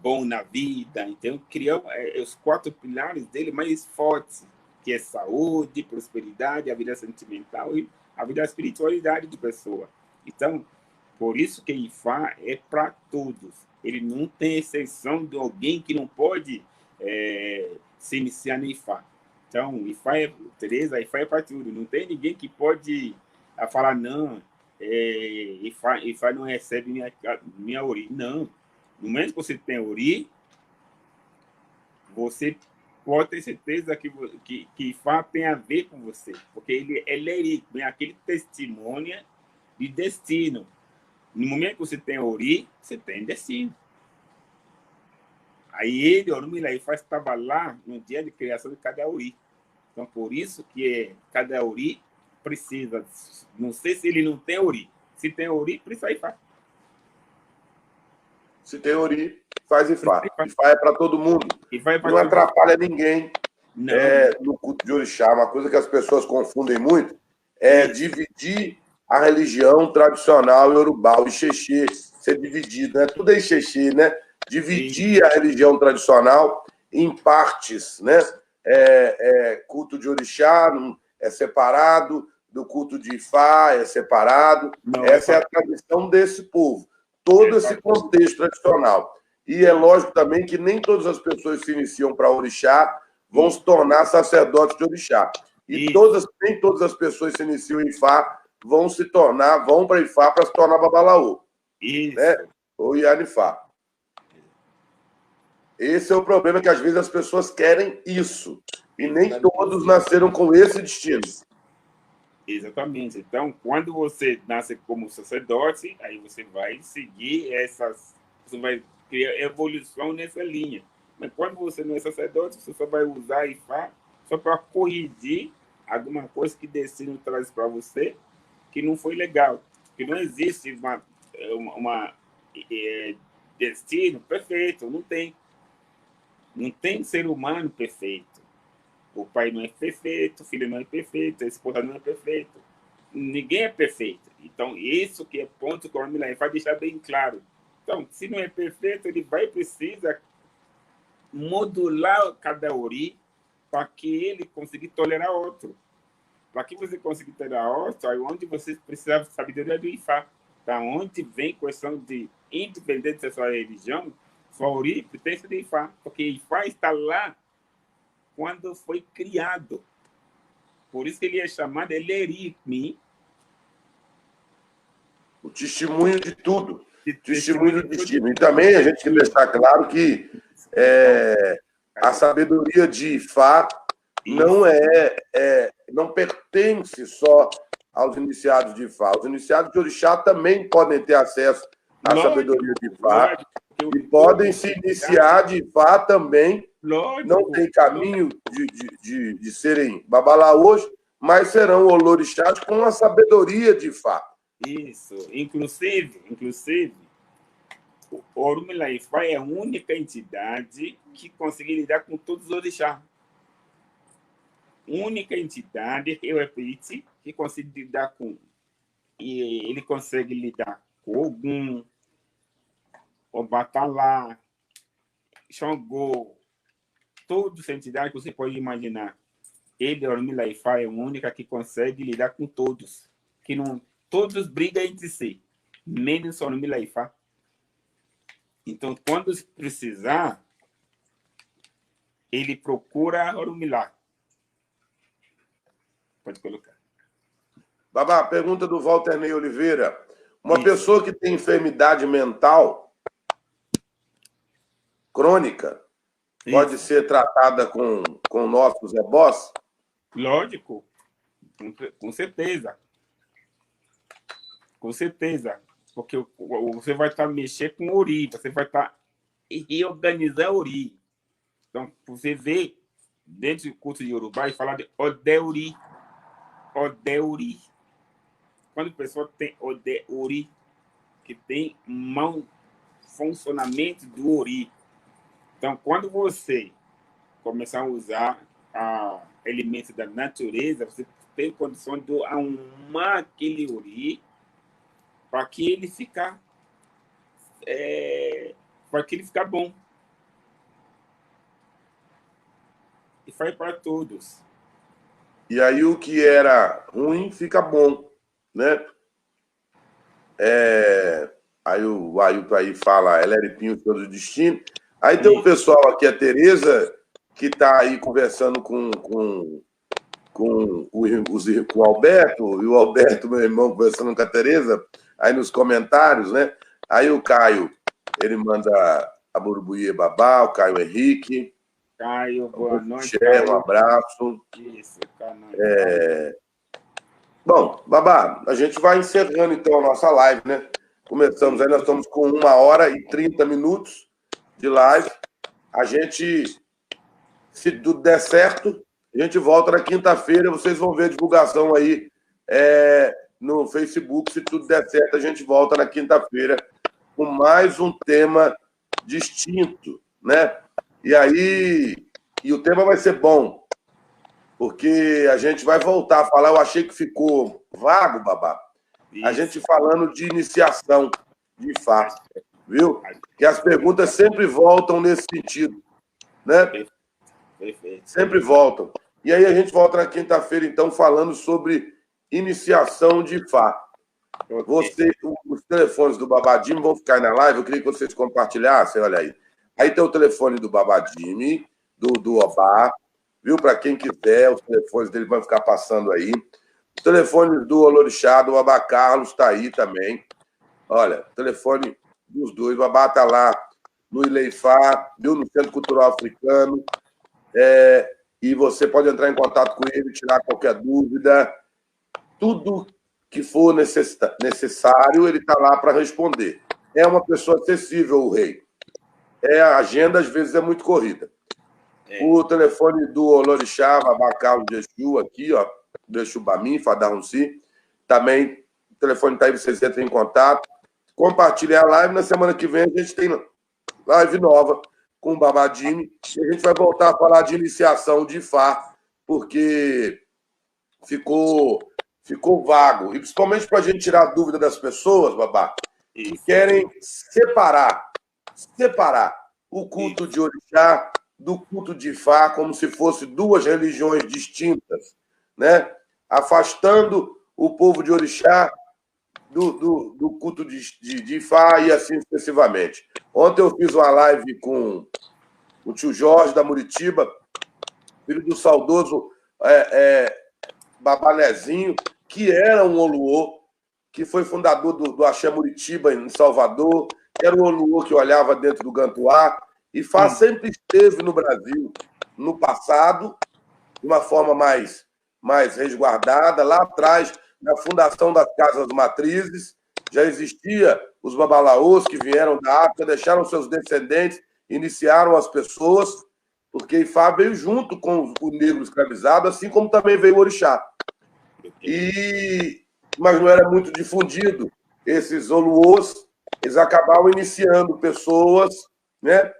Speaker 3: bom na vida. Então, criar os 4 pilares dele mais fortes, que é saúde, prosperidade, a vida sentimental e a vida espiritualidade de pessoa. Então, por isso que Ifá é para todos. Ele não tem exceção de alguém que não pode se iniciar no Ifá. Então, Tereza, Ifá é para tudo. Não tem ninguém que pode falar, não, Ifá não recebe minha Ori. Não. No momento que você tem Ori, você pode ter certeza que Ifá tem a ver com você. Porque ele é aquele testemunho de destino. No momento que você tem Ori, você tem destino. Aí ele, Orumilá Ifá, estava lá no dia de criação de cada Ori. Então, por isso que cada Ori precisa... Não sei se ele não tem Ori. Se tem Ori, precisa Ifá.
Speaker 2: Se tem Ori, faz Ifá. Ifá é para todo mundo. Não atrapalha ninguém no culto de Orixá. Uma coisa que as pessoas confundem muito é dividir a religião tradicional iorubá, o Ixexê, ser dividido, né? Tudo é Ixexê, né? Dividir a religião tradicional em partes, né? Culto de Orixá é separado, do culto de Ifá é separado. Essa é a tradição desse povo. Todo esse contexto tradicional. E é lógico também que nem todas as pessoas que se iniciam para Orixá vão se tornar sacerdotes de Orixá. E nem todas as pessoas que se iniciam em Ifá vão para Ifá para se tornar Babalaô. Né? Ou Yanifá. Esse é o problema, que às vezes as pessoas querem isso. E nem todos nasceram com esse destino.
Speaker 3: Exatamente. Então, quando você nasce como sacerdote, aí você vai seguir você vai criar evolução nessa linha. Mas quando você não é sacerdote, você só vai usar Ifá só para corrigir alguma coisa que destino traz para você que não foi legal. Que não existe destino perfeito, não tem. Não tem ser humano perfeito. O pai não é perfeito, o filho não é perfeito, a esposa não é perfeita. Ninguém é perfeito. Então, isso que é ponto que o Oromilá vai deixar bem claro. Então, se não é perfeito, ele precisa modular cada Ori para que ele consiga tolerar outro. Para que você consiga tolerar outro, aí onde você precisa de sabedoria do Ifá. Da onde vem questão de, independente da sua religião, sua Ori pertence de Ifá. Porque Ifá está lá quando foi criado. Por isso que ele é chamado Elerimi.
Speaker 2: O testemunho de tudo. Testemunho do destino. E também a gente tem que deixar claro que a sabedoria de Ifá não pertence só aos iniciados de Ifá. Os iniciados de Orixá também podem ter acesso à sabedoria de Ifá. E podem se iniciar de Ifá também. Não tem caminho de serem babalaôs, mas serão olorixás com a sabedoria de Ifá.
Speaker 3: Isso. Inclusive, o Oromilá Ifá é a única entidade que consegue lidar com todos os orixás. Única entidade, eu repito, que consegue lidar com... E ele consegue lidar com Ogum, Obatalá, Xangô, todas as entidades que você pode imaginar. Ele, Oromilá Ifá, é a única que consegue lidar com todos. Que não, todos brigam entre si, menos Oromilá Ifá. Então, quando precisar, ele procura Oromilá. Pode colocar.
Speaker 2: Babá, pergunta do Walter Ney Oliveira. Uma pessoa que tem enfermidade mental crônica pode ser tratada com nossos ebós?
Speaker 3: Lógico. Com certeza. Com certeza. Porque você vai estar mexendo com Ori, você vai estar reorganizando Ori. Então, você vê, dentro do culto de Yorubá, e falar de Odeuri. Odeuri. Quando a pessoa tem Odeuri, que tem funcionamento do Ori. Então, quando você começar a usar elementos da natureza, você tem condição de arrumar aquele Ori para que ele ficar bom. E faz para todos.
Speaker 2: E aí o que era ruim fica bom, né? Aí o Ailton aí fala, Eleripinho, Senhor do Destino. Aí tem um pessoal aqui, a Tereza, que está aí conversando com o Alberto, e o Alberto, meu irmão, conversando com a Tereza, aí nos comentários, né? Aí o Caio, ele manda a Burbuie Babá, o Caio Henrique.
Speaker 3: Caio, boa noite.
Speaker 2: Um abraço.
Speaker 3: Isso,
Speaker 2: Bom, Babá, a gente vai encerrando então a nossa live, né? Começamos aí, nós estamos com 1h30 de live. A gente, se tudo der certo, a gente volta na quinta-feira. Vocês vão ver a divulgação aí no Facebook. Se tudo der certo, a gente volta na quinta-feira com mais um tema distinto, né? E o tema vai ser bom, porque a gente vai voltar a falar. Eu achei que ficou vago, Babá. A gente falando de iniciação de Ifá, viu? Que as perguntas sempre voltam nesse sentido, né?
Speaker 3: Perfeito.
Speaker 2: Sempre voltam. E aí a gente volta na quinta-feira, então, falando sobre iniciação de Ifá. Os telefones do Babadim vão ficar aí na live. Eu queria que vocês compartilhassem, olha aí. Aí tem o telefone do Babadim, do Obá, viu? Para quem quiser, os telefones dele vão ficar passando aí. Os telefones do Olorixá, do Babá Carlos, está aí também. Olha, telefone dos dois. O Babá está lá no Ileifá, viu? No Centro Cultural Africano. E você pode entrar em contato com ele, tirar qualquer dúvida. Tudo que for necessário, ele está lá para responder. É uma pessoa acessível, o rei. A agenda, às vezes, é muito corrida. O telefone do Olorixá, Babá Carlos de Exu, aqui, ó, do Exu Bamim, Fadarunci. Também, o telefone está aí, vocês entram em contato. Compartilhem a live. Na semana que vem, a gente tem live nova com o Babadim. E a gente vai voltar a falar de iniciação de Ifá, porque ficou vago. E principalmente para a gente tirar a dúvida das pessoas, Babá, que querem separar o culto de Orixá do culto de Ifá, como se fossem duas religiões distintas, né? Afastando o povo de Orixá do culto de Ifá e assim sucessivamente. Ontem eu fiz uma live com o tio Jorge da Muritiba, filho do saudoso Babanezinho, que era um Oluô, que foi fundador do Axé Muritiba, em Salvador, que era o Oluô que olhava dentro do Gantuá. Ifá sempre esteve no Brasil, no passado, de uma forma mais resguardada. Lá atrás, na fundação das casas matrizes, já existia os babalaôs que vieram da África, deixaram seus descendentes, iniciaram as pessoas, porque Ifá veio junto com o negro escravizado, assim como também veio o Orixá. Mas não era muito difundido. Esses Oluôs, eles acabavam iniciando pessoas, né,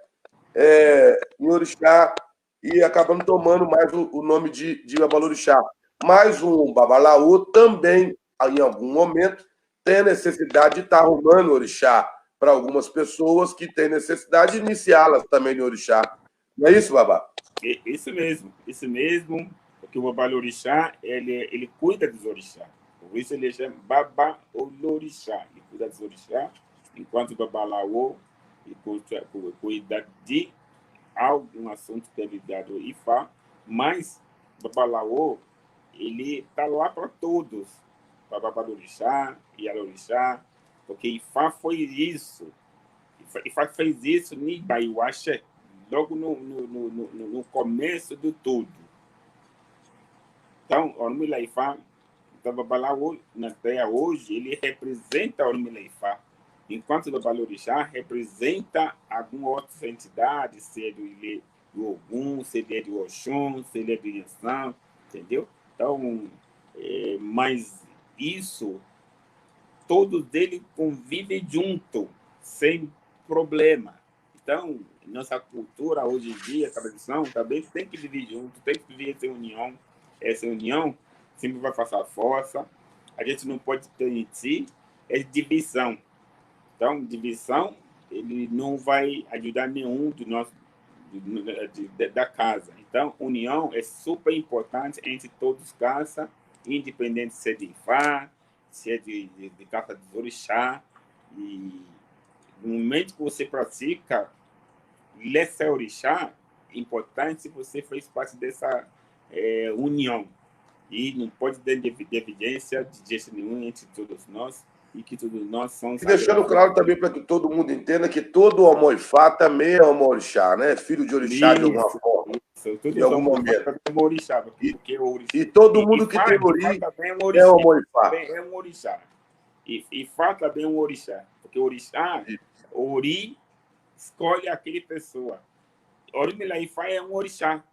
Speaker 2: em Orixá, e acabando tomando mais o nome de Babalorixá. Mas um Babalaô também, em algum momento, tem a necessidade de estar arrumando Orixá para algumas pessoas que têm necessidade de iniciá-las também no Orixá. Não é isso, Babá?
Speaker 3: Isso mesmo, porque o Babalorixá, ele cuida dos orixá. Por isso ele chama Babalorixá. Ele cuida dos orixá, enquanto o Babalaô cuida de algum assunto que é ligado ao Ifá, mas o Babalaô, ele está lá para todos, para Babalorixá e Alorixá, porque Ifá foi isso. Ifá fez isso em Baiuaxé, logo no começo de tudo. Então, o Ormila Ifá, o Babalaô na Terra hoje, ele representa o Ormila Ifá, enquanto o Babalorixá representa alguma outra entidade, se é do Ogum, se é do Oxum, se é do Yansan, entendeu? Então, mas isso, todos eles convivem junto, sem problema. Então, nossa cultura hoje em dia, a tradição, também tem que viver junto, tem que viver essa união. Essa união sempre vai passar força. A gente não pode permitir divisão. Então, divisão, ele não vai ajudar nenhum de nós da casa. Então, união é super importante entre todos os casas, independente se é de Ifá, se é de casa de Orixá. E no momento que você pratica Lessa Orixá, é importante se você fez parte dessa união. E não pode ter evidência de jeito nenhum entre todos nós, e que todos nós somos...
Speaker 2: E deixando claro também para que todo mundo entenda que todo Omoifá também é Omorixá, né? Filho de Orixá de alguma forma. Em algum momento.
Speaker 3: Orixá, porque orixá.
Speaker 2: E todo mundo que tem Ori é Omoifá.
Speaker 3: É um orixá. E Ifá também é um orixá. Porque orixá, Ori, escolhe aquele pessoa. Orumila Ifá é um orixá.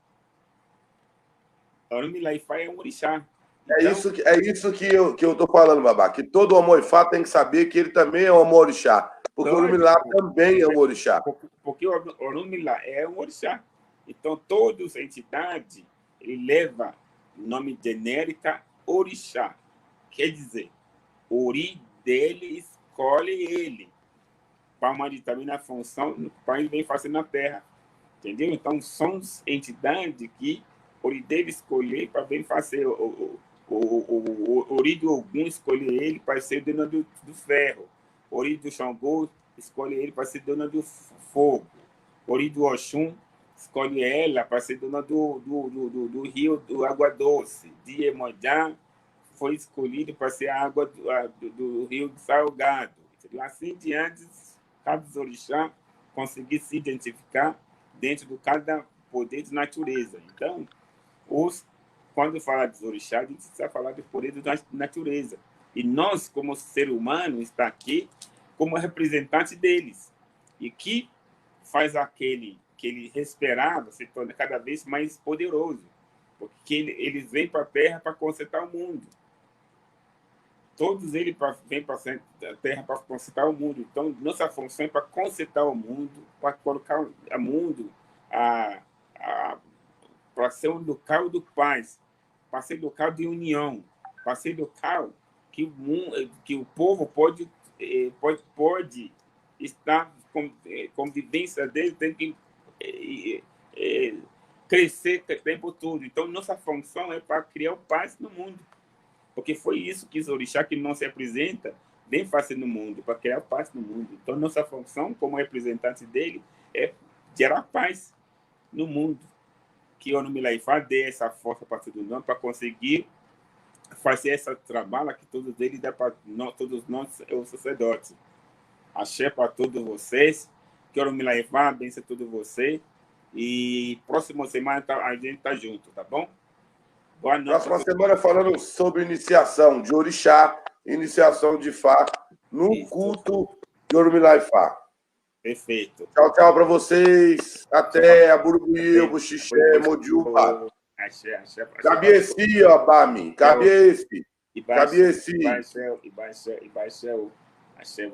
Speaker 3: Orumila Ifá é um orixá.
Speaker 2: É isso que eu tô falando, Babá, que todo Omoifá tem que saber que ele também é um orixá, porque o Orumilá também é um orixá.
Speaker 3: Porque o Orumilá é um orixá. Então, todas as entidades levam nome genérica orixá. Quer dizer, o ori dele escolhe ele para uma determinada função para ele vem fazer na Terra. Entendeu? Então, são entidades que o ori dele escolher para vir fazer o ori do Ogum escolhe ele para ser dona do ferro. O ori do Xangô escolhe ele para ser dona do fogo. O ori do Oxum escolhe ela para ser dona do rio do água doce. De Iemanjá foi escolhido para ser a água do rio salgado. Assim diante, cada orixá conseguir se identificar dentro de cada poder de natureza. Então, quando fala dos orixás, a gente precisa falar do poder da natureza. E nós, como ser humano, está aqui como representante deles. E que faz aquele que ele esperava se torna cada vez mais poderoso. Porque eles vêm para a Terra para consertar o mundo. Todos eles vêm para a Terra para consertar o mundo. Então, nossa função é para consertar o mundo, para colocar o mundo para ser um local do paz, para ser local de união, para ser local que o povo pode estar com convivência dele, tem que crescer o tempo todo. Então, nossa função é para criar o paz no mundo. Porque foi isso que os orixás que não se apresenta vem fazer no mundo, para criar paz no mundo. Então, nossa função como representante dele é gerar paz no mundo. Que o Orumilá-Ifá dê essa força para todo mundo, para conseguir fazer esse trabalho que todos eles dão para todos nós, os sacerdotes. Axé para todos vocês, que o Orumilá-Ifá abençoe todos vocês. E próxima semana a gente está junto, tá bom? Boa noite.
Speaker 2: Próxima semana falando sobre iniciação de orixá, iniciação de Ifá, no culto de Orumilá-Ifá.
Speaker 3: Perfeito.
Speaker 2: Tchau, tchau para vocês. Até a Burubuí, Buxixé, Modiuba.
Speaker 3: Axé.
Speaker 2: Cabieci, ó, Bami. Cabieci.
Speaker 3: Ibaixé. Axé.